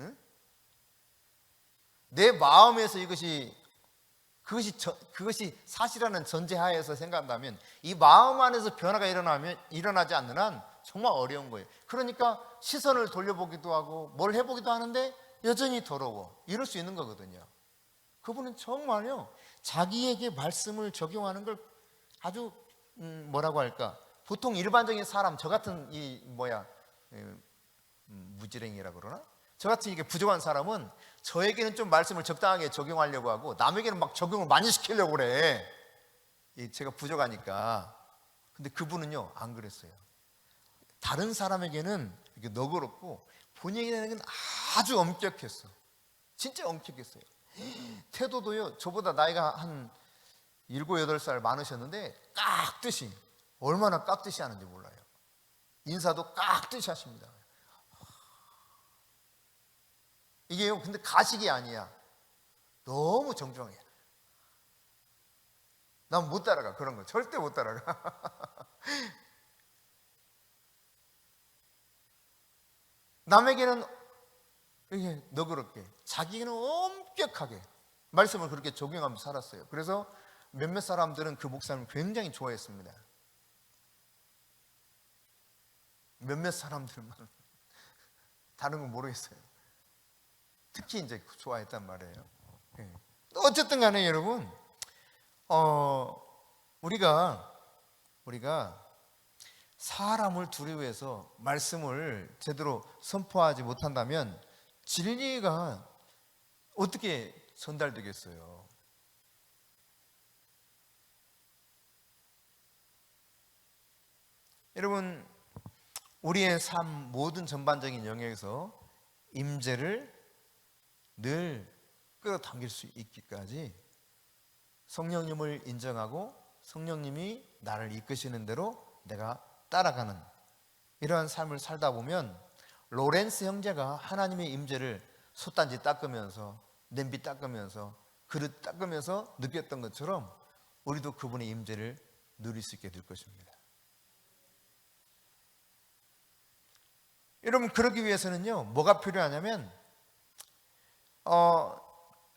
응? 내 마음에서 그것이 사실이라는 전제하에서 생각한다면, 이 마음 안에서 변화가 일어나지 않는 한 정말 어려운 거예요. 그러니까 시선을 돌려보기도 하고 뭘 해보기도 하는데 여전히 더러워. 이럴 수 있는 거거든요. 그분은 정말요, 자기에게 말씀을 적용하는 걸 아주 뭐라고 할까, 보통 일반적인 사람, 저 같은 무지랭이라 그러나? 저 같은 이게 부족한 사람은 저에게는 좀 말씀을 적당하게 적용하려고 하고 남에게는 막 적용을 많이 시키려고 그래. 제가 부족하니까. 근데 그분은요, 안 그랬어요. 다른 사람에게는 이렇게 너그럽고 본인에게는 아주 엄격했어. 진짜 엄격했어요. 태도도요, 저보다 나이가 한 7, 8살 많으셨는데 깍듯이, 얼마나 깍듯이 하는지 몰라요. 인사도 깍듯이 하십니다. 이게요, 근데 가식이 아니야. 너무 정중해. 난 못 따라가, 그런 거. 절대 못 따라가. 남에게는 이게 너그럽게, 자기는 엄격하게 말씀을 그렇게 적용하면서 살았어요. 그래서 몇몇 사람들은 그 목사님을 굉장히 좋아했습니다. 몇몇 사람들만, 다른 건 모르겠어요. 특히 이제 좋아했단 말이에요. 어쨌든 간에 여러분, 우리가 사람을 두려워해서 말씀을 제대로 선포하지 못한다면 진리가 어떻게 전달되겠어요? 여러분, 우리의 삶 모든 전반적인 영역에서 임재를 늘 끌어당길 수 있기까지 성령님을 인정하고 성령님이 나를 이끄시는 대로 내가 따라가는 이러한 삶을 살다 보면, 로렌스 형제가 하나님의 임재를 솥단지 닦으면서, 냄비 닦으면서, 그릇 닦으면서 느꼈던 것처럼 우리도 그분의 임재를 누릴 수 있게 될 것입니다. 여러분, 그러기 위해서는요, 뭐가 필요하냐면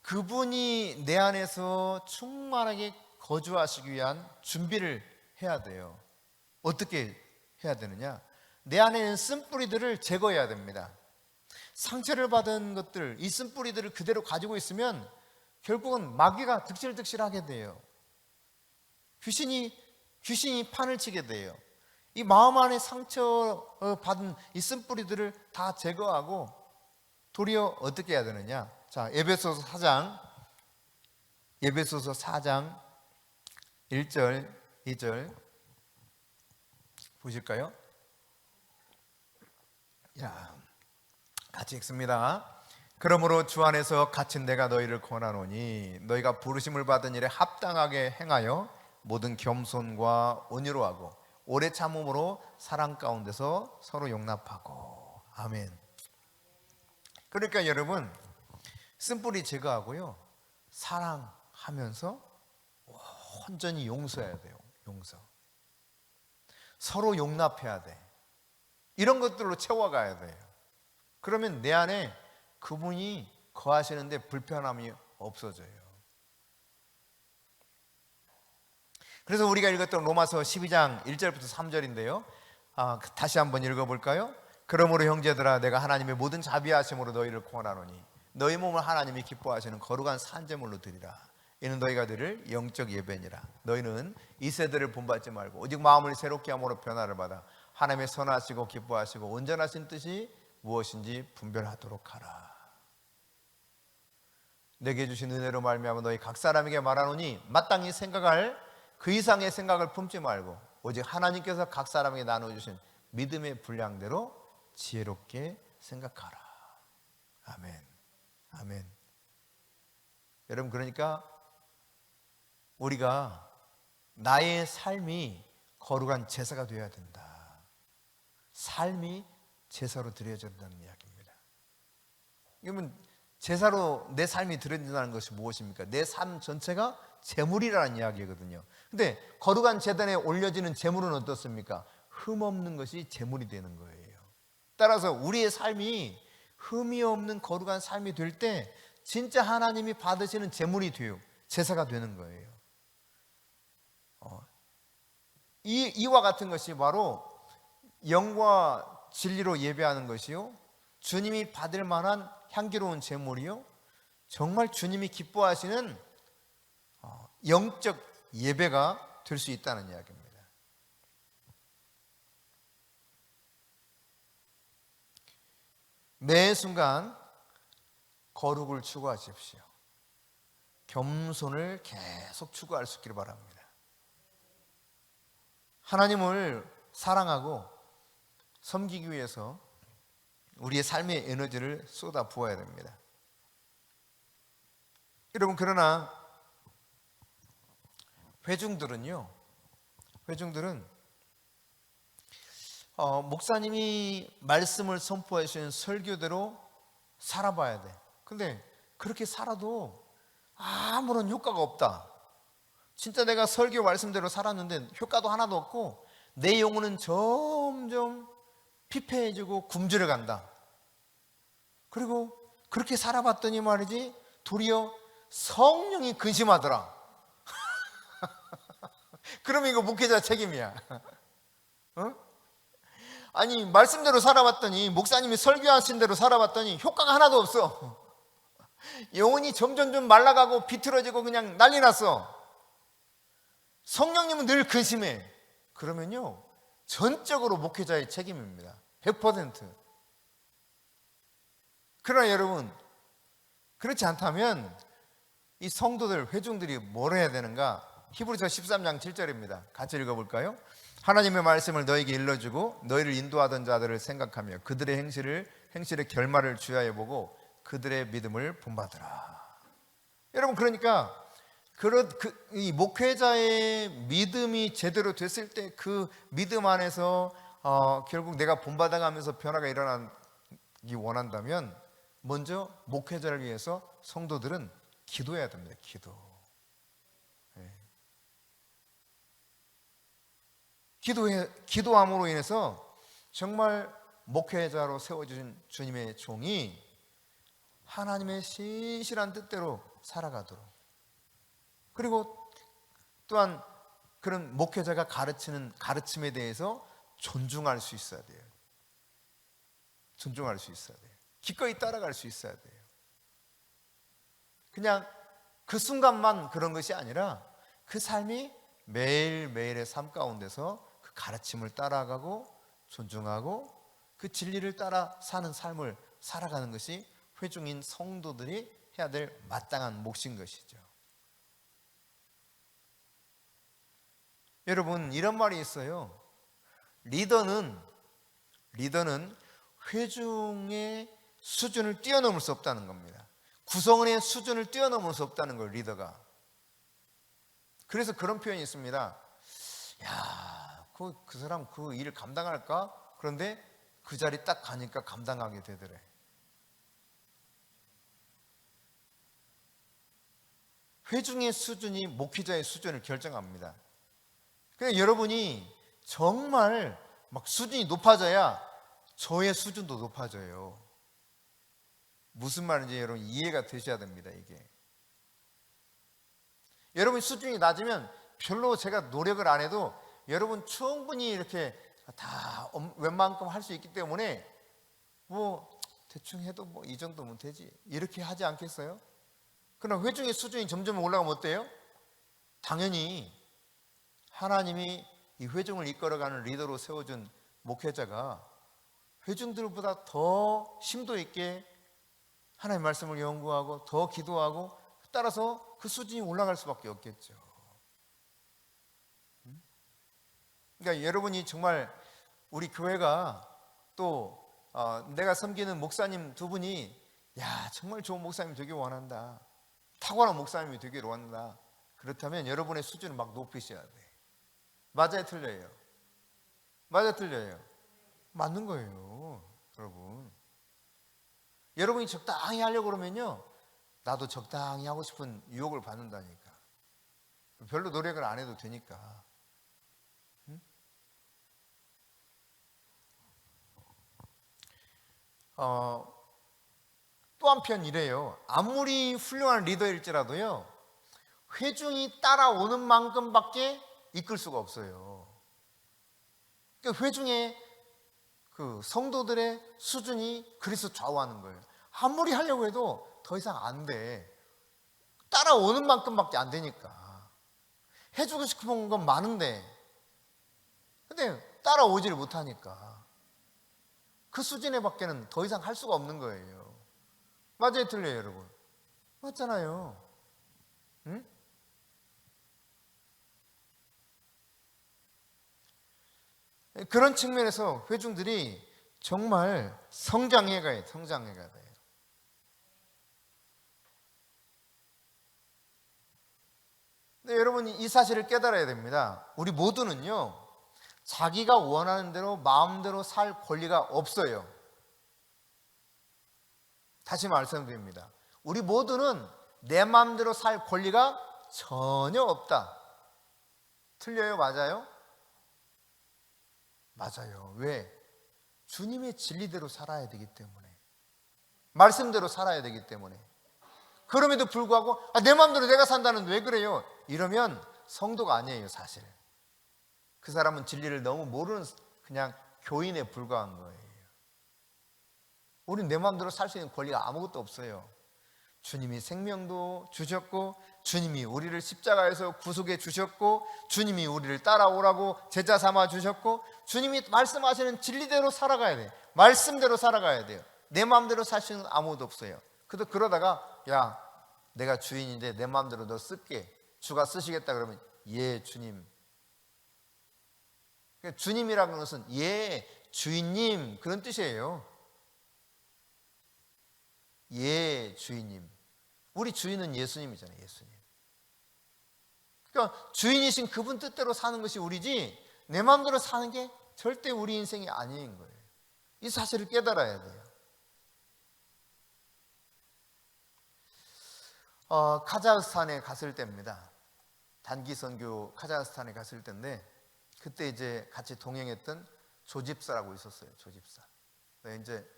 그분이 내 안에서 충만하게 거주하시기 위한 준비를 해야 돼요. 어떻게 해야 되느냐? 내 안에 있는 쓴뿌리들을 제거해야 됩니다. 상처를 받은 것들, 이 쓴뿌리들을 그대로 가지고 있으면 결국은 마귀가 득실득실하게 돼요. 귀신이 판을 치게 돼요. 이 마음 안에 상처 받은 이 쓴뿌리들을 다 제거하고 도리어 어떻게 해야 되느냐? 자, 에베소서 4장 1절 2절 보실까요? 같이 읽습니다. 그러므로 주 안에서 갇힌 내가 너희를 권하노니 너희가 부르심을 받은 일에 합당하게 행하여 모든 겸손과 온유로 하고 오래 참음으로 사랑 가운데서 서로 용납하고. 아멘. 그러니까 여러분, 쓴뿌리 제거하고요, 사랑하면서 온전히 용서해야 돼요. 용서. 서로 용납해야 돼. 이런 것들로 채워가야 돼요. 그러면 내 안에 그분이 거하시는데 불편함이 없어져요. 그래서 우리가 읽었던 로마서 12장 1절부터 3절인데요, 다시 한번 읽어볼까요? 그러므로 형제들아, 내가 하나님의 모든 자비하심으로 너희를 권하노니 너희 몸을 하나님이 기뻐하시는 거룩한 산제물로 드리라. 이는 너희가 드릴 영적 예배니라. 너희는 이 세대를 본받지 말고 오직 마음을 새롭게 함으로 변화를 받아 하나님의 선하시고 기뻐하시고 온전하신 뜻이 무엇인지 분별하도록 하라. 내게 주신 은혜로 말미암아 너희 각 사람에게 말하노니 마땅히 생각할 그 이상의 생각을 품지 말고 오직 하나님께서 각 사람에게 나눠주신 믿음의 분량대로 지혜롭게 생각하라. 아멘. 아멘. 여러분, 그러니까 우리가 나의 삶이 거룩한 제사가 되어야 된다. 삶이 제사로 드려져야 된다는 이야기입니다. 그러면 제사로 내 삶이 드려진다는 것이 무엇입니까? 내 삶 전체가 제물이라는 이야기거든요. 근데 거룩한 제단에 올려지는 제물은 어떻습니까? 흠없는 것이 제물이 되는 거예요. 따라서 우리의 삶이 흠이 없는 거룩한 삶이 될 때 진짜 하나님이 받으시는 제물이 돼요. 제사가 되는 거예요. 이와 같은 것이 바로 영과 진리로 예배하는 것이요, 주님이 받을 만한 향기로운 제물이요, 정말 주님이 기뻐하시는 영적 예배가 될 수 있다는 이야기입니다. 매 순간 거룩을 추구하십시오. 겸손을 계속 추구할 수 있기를 바랍니다. 하나님을 사랑하고 섬기기 위해서 우리의 삶의 에너지를 쏟아 부어야 됩니다. 여러분, 그러나 회중들은 목사님이 말씀을 선포해 주신 설교대로 살아봐야 돼. 근데 그렇게 살아도 아무런 효과가 없다. 진짜 내가 설교 말씀대로 살았는데 효과도 하나도 없고 내 영혼은 점점 피폐해지고 굶주려 간다. 그리고 그렇게 살아봤더니 말이지, 도리어 성령이 근심하더라. 그러면 이거 목회자 책임이야. 아니, 말씀대로 살아봤더니, 목사님이 설교하신 대로 살아봤더니 효과가 하나도 없어. 영혼이 점점 좀 말라가고 비틀어지고 그냥 난리 났어. 성령님은 늘 근심해. 그러면요, 전적으로 목회자의 책임입니다. 100%. 그러나 여러분, 그렇지 않다면 이 성도들, 회중들이 뭘 해야 되는가? 히브리서 13장 7절입니다. 같이 읽어볼까요? 하나님의 말씀을 너에게 일러주고 너희를 인도하던 자들을 생각하며 그들의 행실의 결말을 주의하여 보고 그들의 믿음을 본받으라. 여러분, 그러니까 이 목회자의 믿음이 제대로 됐을 때 그 믿음 안에서 결국 내가 본받아가면서 변화가 일어나기 원한다면 먼저 목회자를 위해서 성도들은 기도해야 됩니다. 기도함으로 인해서 정말 목회자로 세워주신 주님의 종이 하나님의 신실한 뜻대로 살아가도록, 그리고 또한 그런 목회자가 가르치는 가르침에 대해서 존중할 수 있어야 돼요. 존중할 수 있어야 돼요. 기꺼이 따라갈 수 있어야 돼요. 그냥 그 순간만 그런 것이 아니라 그 삶이 매일매일의 삶 가운데서 그 가르침을 따라가고 존중하고 그 진리를 따라 사는 삶을 살아가는 것이 회중인 성도들이 해야 될 마땅한 몫인 것이죠. 여러분, 이런 말이 있어요. 리더는 회중의 수준을 뛰어넘을 수 없다는 겁니다. 구성원의 수준을 뛰어넘을 수 없다는 걸, 리더가. 그래서 그런 표현이 있습니다. 야, 그 사람 그 일을 감당할까? 그런데 그 자리 딱 가니까 감당하게 되더래. 회중의 수준이 목회자의 수준을 결정합니다. 그러니까 여러분이 정말 막 수준이 높아져야 저의 수준도 높아져요. 무슨 말인지 여러분 이해가 되셔야 됩니다. 이게 여러분 수준이 낮으면 별로 제가 노력을 안 해도 여러분 충분히 이렇게 다 웬만큼 할 수 있기 때문에 뭐 대충 해도 뭐 이 정도면 되지, 이렇게 하지 않겠어요? 그러나 회중의 수준이 점점 올라가면 어때요? 당연히 하나님이 이 회중을 이끌어가는 리더로 세워준 목회자가 회중들보다 더 심도 있게 하나님의 말씀을 연구하고 더 기도하고 따라서 그 수준이 올라갈 수밖에 없겠죠. 그러니까 여러분이 정말 우리 교회가 또 내가 섬기는 목사님 두 분이 야 정말 좋은 목사님 되게 원한다, 탁월한 목사님이 되기를 원한다, 그렇다면 여러분의 수준을 막 높이셔야 돼. 맞아요 틀려요? 맞아요 틀려요? 맞는 거예요 여러분. 여러분이 적당히 하려고 그러면요 나도 적당히 하고 싶은 유혹을 받는다니까. 별로 노력을 안 해도 되니까. 또 한편 이래요. 아무리 훌륭한 리더일지라도요 회중이 따라오는 만큼밖에 이끌 수가 없어요. 그러니까 회중의 그 성도들의 수준이 그래서 좌우하는 거예요. 아무리 하려고 해도 더 이상 안 돼. 따라오는 만큼밖에 안 되니까. 해주고 싶은 건 많은데 근데 따라오지를 못하니까 그 수준에 밖에는 더 이상 할 수가 없는 거예요. 맞아요 틀려요 여러분? 맞잖아요. 응? 그런 측면에서 회중들이 정말 성장해 가야 돼요. 근데 여러분이 이 사실을 깨달아야 됩니다. 우리 모두는요 자기가 원하는 대로 마음대로 살 권리가 없어요. 다시 말씀드립니다. 우리 모두는 내 마음대로 살 권리가 전혀 없다. 틀려요? 맞아요? 맞아요. 왜? 주님의 진리대로 살아야 되기 때문에, 말씀대로 살아야 되기 때문에. 그럼에도 불구하고 내 마음대로 내가 산다는데 왜 그래요? 이러면 성도가 아니에요 사실. 그 사람은 진리를 너무 모르는 그냥 교인에 불과한 거예요. 우리는 내 마음대로 살 수 있는 권리가 아무것도 없어요. 주님이 생명도 주셨고, 주님이 우리를 십자가에서 구속해 주셨고, 주님이 우리를 따라오라고 제자 삼아 주셨고, 주님이 말씀하시는 진리대로 살아가야 돼요. 말씀대로 살아가야 돼요. 내 마음대로 살 수 있는 아무도 없어요. 그러다가 야 내가 주인인데 내 마음대로 너 쓸게, 주가 쓰시겠다 그러면 예 주님. 주님이라는 것은 예 주인님 그런 뜻이에요. 예 주인님. 우리 주인은 예수님이잖아요. 예수님. 그러니까 주인이신 그분 뜻대로 사는 것이 우리지 내 마음대로 사는 게 절대 우리 인생이 아닌 거예요. 이 사실을 깨달아야 돼요. 카자흐스탄에 갔을 때입니다. 단기 선교 카자흐스탄에 갔을 때인데 그때 이제 같이 동행했던 조집사라고 있었어요. 조집사. 이제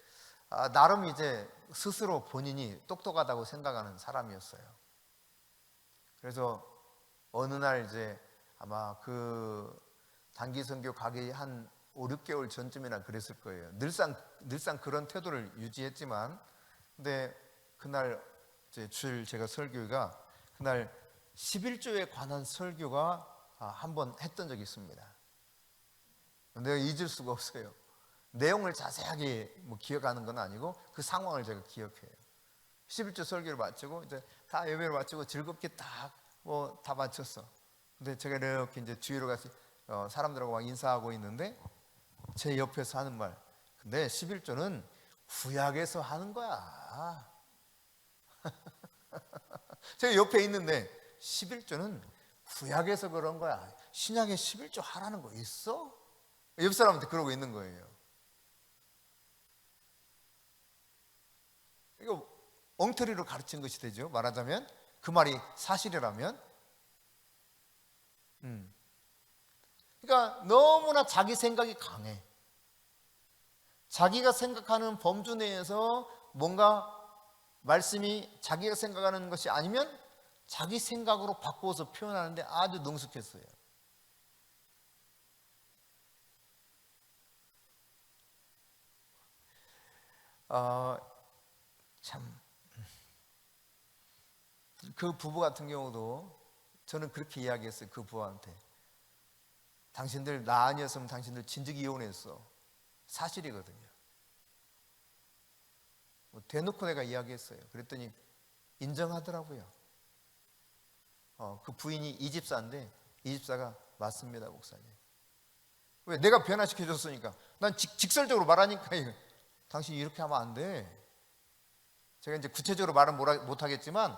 나름 이제 스스로 본인이 똑똑하다고 생각하는 사람이었어요. 그래서 어느 날 이제 아마 그 단기 선교 가기 한 5, 6개월 전쯤이나 그랬을 거예요. 늘상 그런 태도를 유지했지만, 근데 그날 이제 제가 설교가 그날 11조에 관한 설교가 한번 했던 적이 있습니다. 내가 잊을 수가 없어요. 내용을 자세하게 기억하는 건 아니고 그 상황을 제가 기억해요. 11조 설교를 마치고 이제 다 예배를 마치고 즐겁게 다 마쳤어. 근데 제가 이렇게 이제 뒤로 가서 사람들하고 막 인사하고 있는데 제 옆에서 하는 말, 근데 11조는 구약에서 하는 거야. 제가 옆에 있는데 11조는 구약에서 그런 거야. 신약에 11조 하라는 거 있어? 옆 사람한테 그러고 있는 거예요. 이거 엉터리로 가르친 것이 되죠. 말하자면 그 말이 사실이라면. 그러니까 너무나 자기 생각이 강해. 자기가 생각하는 범주 내에서 뭔가 말씀이 자기가 생각하는 것이 아니면 자기 생각으로 바꾸어서 표현하는데 아주 능숙했어요. 참, 그 부부 같은 경우도 저는 그렇게 이야기했어요. 그 부부한테 당신들 나 아니었으면 당신들 진즉 이혼했어. 사실이거든요. 대놓고 내가 이야기했어요. 그랬더니 인정하더라고요. 그 부인이 이 집사인데 이 집사가 맞습니다, 목사님. 왜? 내가 변화시켜줬으니까. 난 직설적으로 말하니까 당신이 이렇게 하면 안 돼. 제가 이제 구체적으로 말은 못하겠지만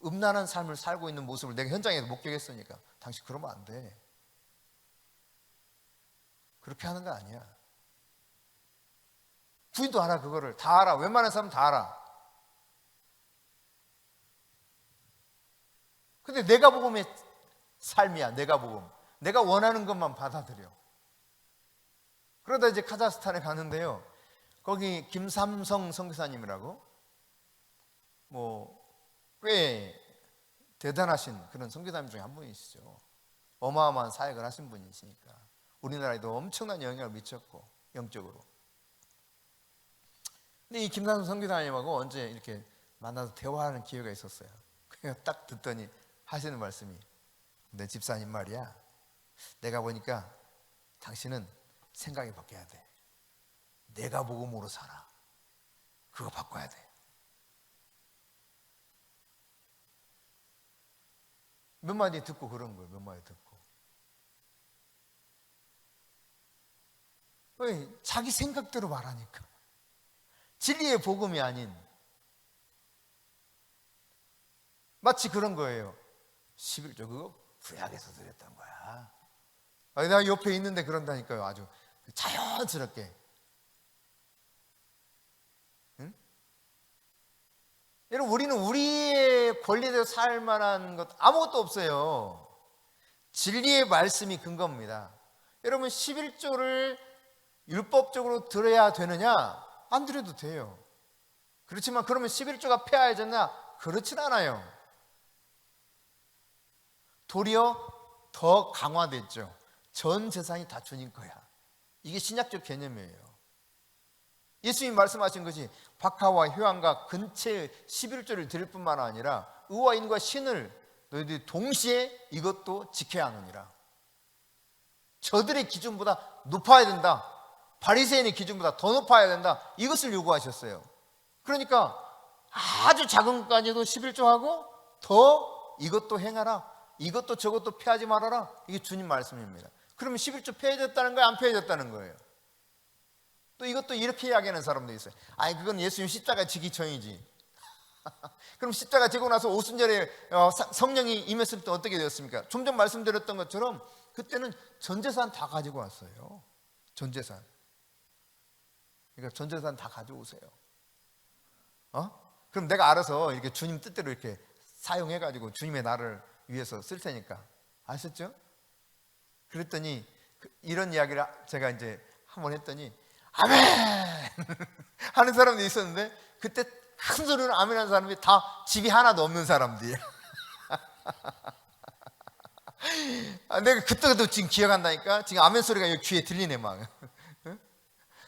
음란한 삶을 살고 있는 모습을 내가 현장에서 목격했으니까 당신 그러면 안 돼. 그렇게 하는 거 아니야. 부인도 알아. 그거를 다 알아. 웬만한 사람은 다 알아. 근데 내가 복음의 삶이야. 내가 복음. 내가 원하는 것만 받아들여. 그러다 이제 카자흐스탄에 갔는데요, 거기 김삼성 선교사님이라고 꽤 대단하신 그런 선교사님 중에 한 분이시죠. 어마어마한 사역을 하신 분이시니까 우리나라에도 엄청난 영향을 미쳤고, 영적으로. 근데 이 김삼성 선교사님하고 언제 이렇게 만나서 대화하는 기회가 있었어요. 그냥 딱 듣더니 하시는 말씀이, 내 집사님 말이야, 내가 보니까 당신은 생각이 바뀌어야 돼. 내가 복음으로 살아. 그거 바꿔야 돼. 몇 마디 듣고 그런 거예요. 몇 마디 듣고. 왜? 자기 생각대로 말하니까. 진리의 복음이 아닌, 마치 그런 거예요. 11조 그거 구약에서 드렸던 거야. 내가 옆에 있는데 그런다니까요. 아주 자연스럽게. 응? 여러분, 우리는 우리의 권리대로 살 만한 것 아무것도 없어요. 진리의 말씀이 근거입니다. 여러분, 11조를 율법적으로 드려야 되느냐? 안 드려도 돼요. 그렇지만 그러면 11조가 폐하해졌나? 그렇진 않아요. 도리어 더 강화됐죠. 전 재산이 다 주님 거야. 이게 신약적 개념이에요. 예수님이 말씀하신 것이 박하와 효한과 근체의 11조를 드릴 뿐만 아니라 의와 인과 신을 너희들이 동시에 이것도 지켜야 하느니라. 저들의 기준보다 높아야 된다. 바리새인의 기준보다 더 높아야 된다. 이것을 요구하셨어요. 그러니까 아주 작은 것까지도 11조 하고 더 이것도 행하라. 이것도 저것도 폐하지 말아라. 이게 주님 말씀입니다. 그러면 11조 폐해졌다는 거예요? 안 폐해졌다는 거예요? 또 이것도 이렇게 이야기하는 사람도 있어요. 아니, 그건 예수님 십자가 지기 전이지. 그럼 십자가 지고 나서 오순절에 성령이 임했을 때 어떻게 되었습니까? 좀 전 말씀드렸던 것처럼 그때는 전재산 다 가지고 왔어요. 전재산. 그러니까 전재산 다 가져오세요. 그럼 내가 알아서 이렇게 주님 뜻대로 이렇게 사용해가지고 주님의 나를 위해서 쓸 테니까. 아셨죠? 그랬더니 이런 이야기를 제가 이제 한번 했더니 아멘 하는 사람도 있었는데, 그때 큰 소리로 아멘 하는 사람이 다 집이 하나도 없는 사람들이야. 내가 그때도 지금 기억한다니까. 지금 아멘 소리가 여기 귀에 들리네 막.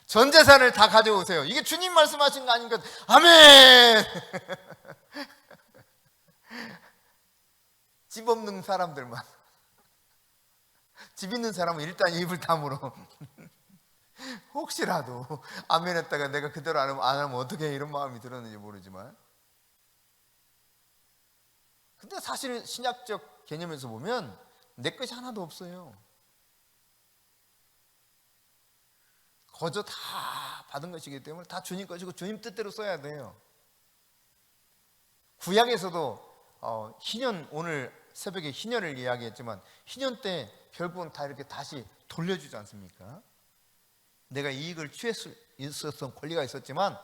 전 재산을 다 가져오세요. 이게 주님 말씀하신 거 아닌가? 아멘. 집 없는 사람들만. 집 있는 사람은 일단 입을 다물어. 혹시라도 아멘 했다가 내가 그대로 안 하면 어떻게 이런 마음이 들었는지 모르지만, 근데 사실 신약적 개념에서 보면 내 것이 하나도 없어요. 거저 다 받은 것이기 때문에 다 주님 것이고 주님 뜻대로 써야 돼요. 구약에서도 희년, 오늘 새벽에 희년을 이야기했지만 희년 때 결국은 다 이렇게 다시 돌려주지 않습니까? 내가 이익을 취할 수 있었던 권리가 있었지만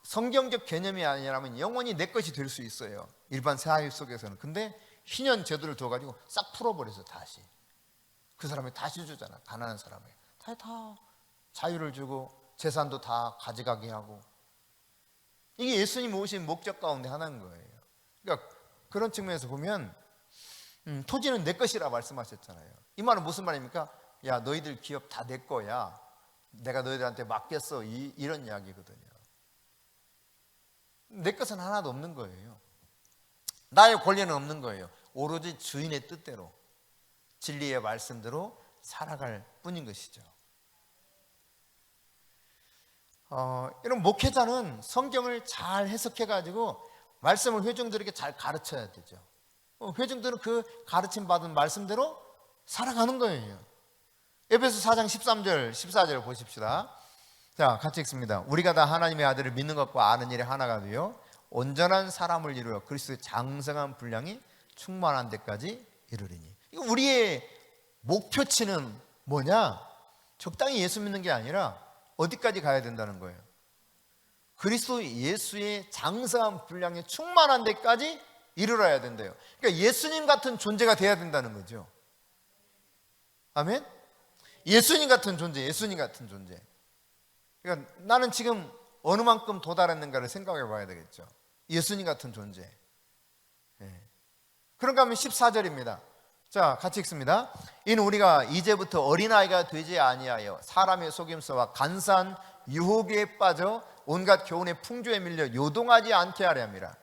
성경적 개념이 아니라면 영원히 내 것이 될 수 있어요. 일반 사회 속에서는. 근데 희년 제도를 둬가지고 싹 풀어버려서 다시 그 사람이 다시 주잖아. 가난한 사람에게 다 자유를 주고 재산도 다 가져가게 하고. 이게 예수님이 오신 목적 가운데 하나인 거예요. 그러니까 그런 측면에서 보면 토지는 내 것이라 말씀하셨잖아요. 이 말은 무슨 말입니까? 야, 너희들 기업 다 내 거야. 내가 너희들한테 맡겼어. 이런 이야기거든요. 내 것은 하나도 없는 거예요. 나의 권리는 없는 거예요. 오로지 주인의 뜻대로, 진리의 말씀대로 살아갈 뿐인 것이죠. 이런 목회자는 성경을 잘 해석해 가지고 말씀을 회중들에게 잘 가르쳐야 되죠. 회중들은 그 가르침 받은 말씀대로 살아가는 거예요. 에베소 4장 13절 14절 보십시다. 자, 같이 읽습니다. 우리가 다 하나님의 아들을 믿는 것과 아는 일에 하나가 되어 온전한 사람을 이루어 그리스도의 장성한 분량이 충만한 데까지 이르리니. 이거 우리의 목표치는 뭐냐? 적당히 예수 믿는 게 아니라 어디까지 가야 된다는 거예요? 그리스도 예수의 장성한 분량이 충만한 데까지 이르러야 된대요. 그러니까 예수님 같은 존재가 돼야 된다는 거죠. 아멘? 예수님 같은 존재, 예수님 같은 존재. 그러니까 나는 지금 어느 만큼 도달했는가를 생각해 봐야 되겠죠. 예수님 같은 존재. 그런가 하면 14절입니다. 자, 같이 읽습니다. 이는 우리가 이제부터 어린아이가 되지 아니하여 사람의 속임수와 간사한 유혹에 빠져 온갖 교훈의 풍조에 밀려 요동하지 않게 하려 함이라.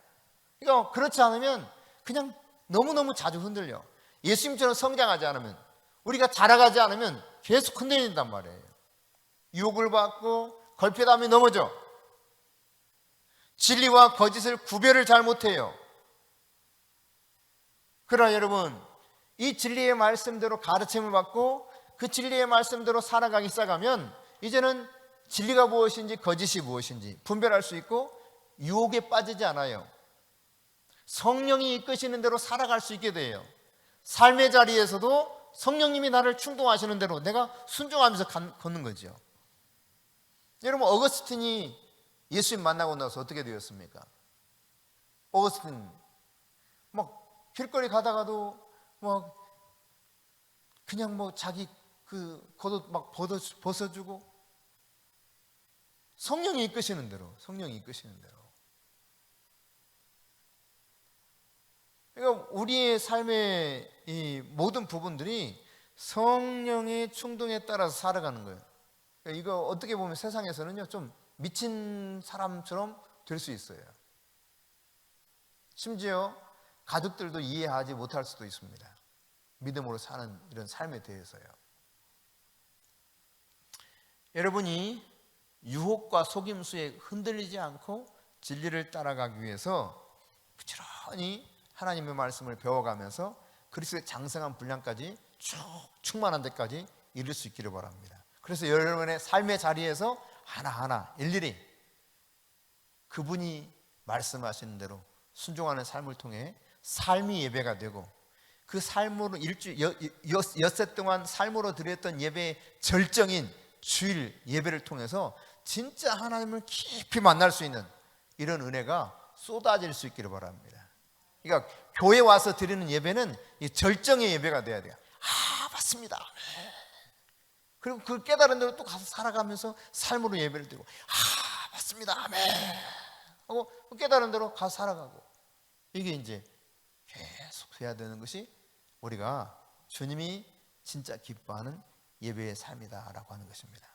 그러니까 그렇지 않으면 그냥 너무너무 자주 흔들려. 예수님처럼 성장하지 않으면, 우리가 자라가지 않으면 계속 흔들린단 말이에요. 유혹을 받고 걸핏하면 넘어져. 진리와 거짓을 구별을 잘 못해요. 그러나 여러분, 이 진리의 말씀대로 가르침을 받고 그 진리의 말씀대로 살아가기 시작하면 이제는 진리가 무엇인지 거짓이 무엇인지 분별할 수 있고 유혹에 빠지지 않아요. 성령이 이끄시는 대로 살아갈 수 있게 돼요. 삶의 자리에서도 성령님이 나를 충동하시는 대로 내가 순종하면서 걷는 거죠. 여러분, 어거스틴이 예수님 만나고 나서 어떻게 되었습니까? 어거스틴 막 길거리 가다가도 막 그냥 뭐 자기 그 겉옷 막 벗어주고 성령이 이끄시는 대로, 성령이 이끄시는 대로. 그러니까 우리의 삶의 이 모든 부분들이 성령의 충동에 따라서 살아가는 거예요. 그러니까 이거 어떻게 보면 세상에서는요 좀 미친 사람처럼 될 수 있어요. 심지어 가족들도 이해하지 못할 수도 있습니다. 믿음으로 사는 이런 삶에 대해서요. 여러분이 유혹과 속임수에 흔들리지 않고 진리를 따라가기 위해서 부지런히 하나님의 말씀을 배워가면서 그리스도의 장성한 분량까지 쭉 충만한 데까지 이룰 수 있기를 바랍니다. 그래서 여러분의 삶의 자리에서 하나하나 일일이 그분이 말씀하시는 대로 순종하는 삶을 통해 삶이 예배가 되고 그 삶으로 엿새 동안 삶으로 드렸던 예배의 절정인 주일 예배를 통해서 진짜 하나님을 깊이 만날 수 있는 이런 은혜가 쏟아질 수 있기를 바랍니다. 그러니까 교회 와서 드리는 예배는 이 절정의 예배가 돼야 돼요. 아, 맞습니다. 그리고 그 깨달은 대로 또 가서 살아가면서 삶으로 예배를 드리고, 아, 맞습니다. 아멘. 하고 깨달은 대로 가서 살아가고, 이게 이제 계속 해야 되는 것이 우리가 주님이 진짜 기뻐하는 예배의 삶이다라고 하는 것입니다.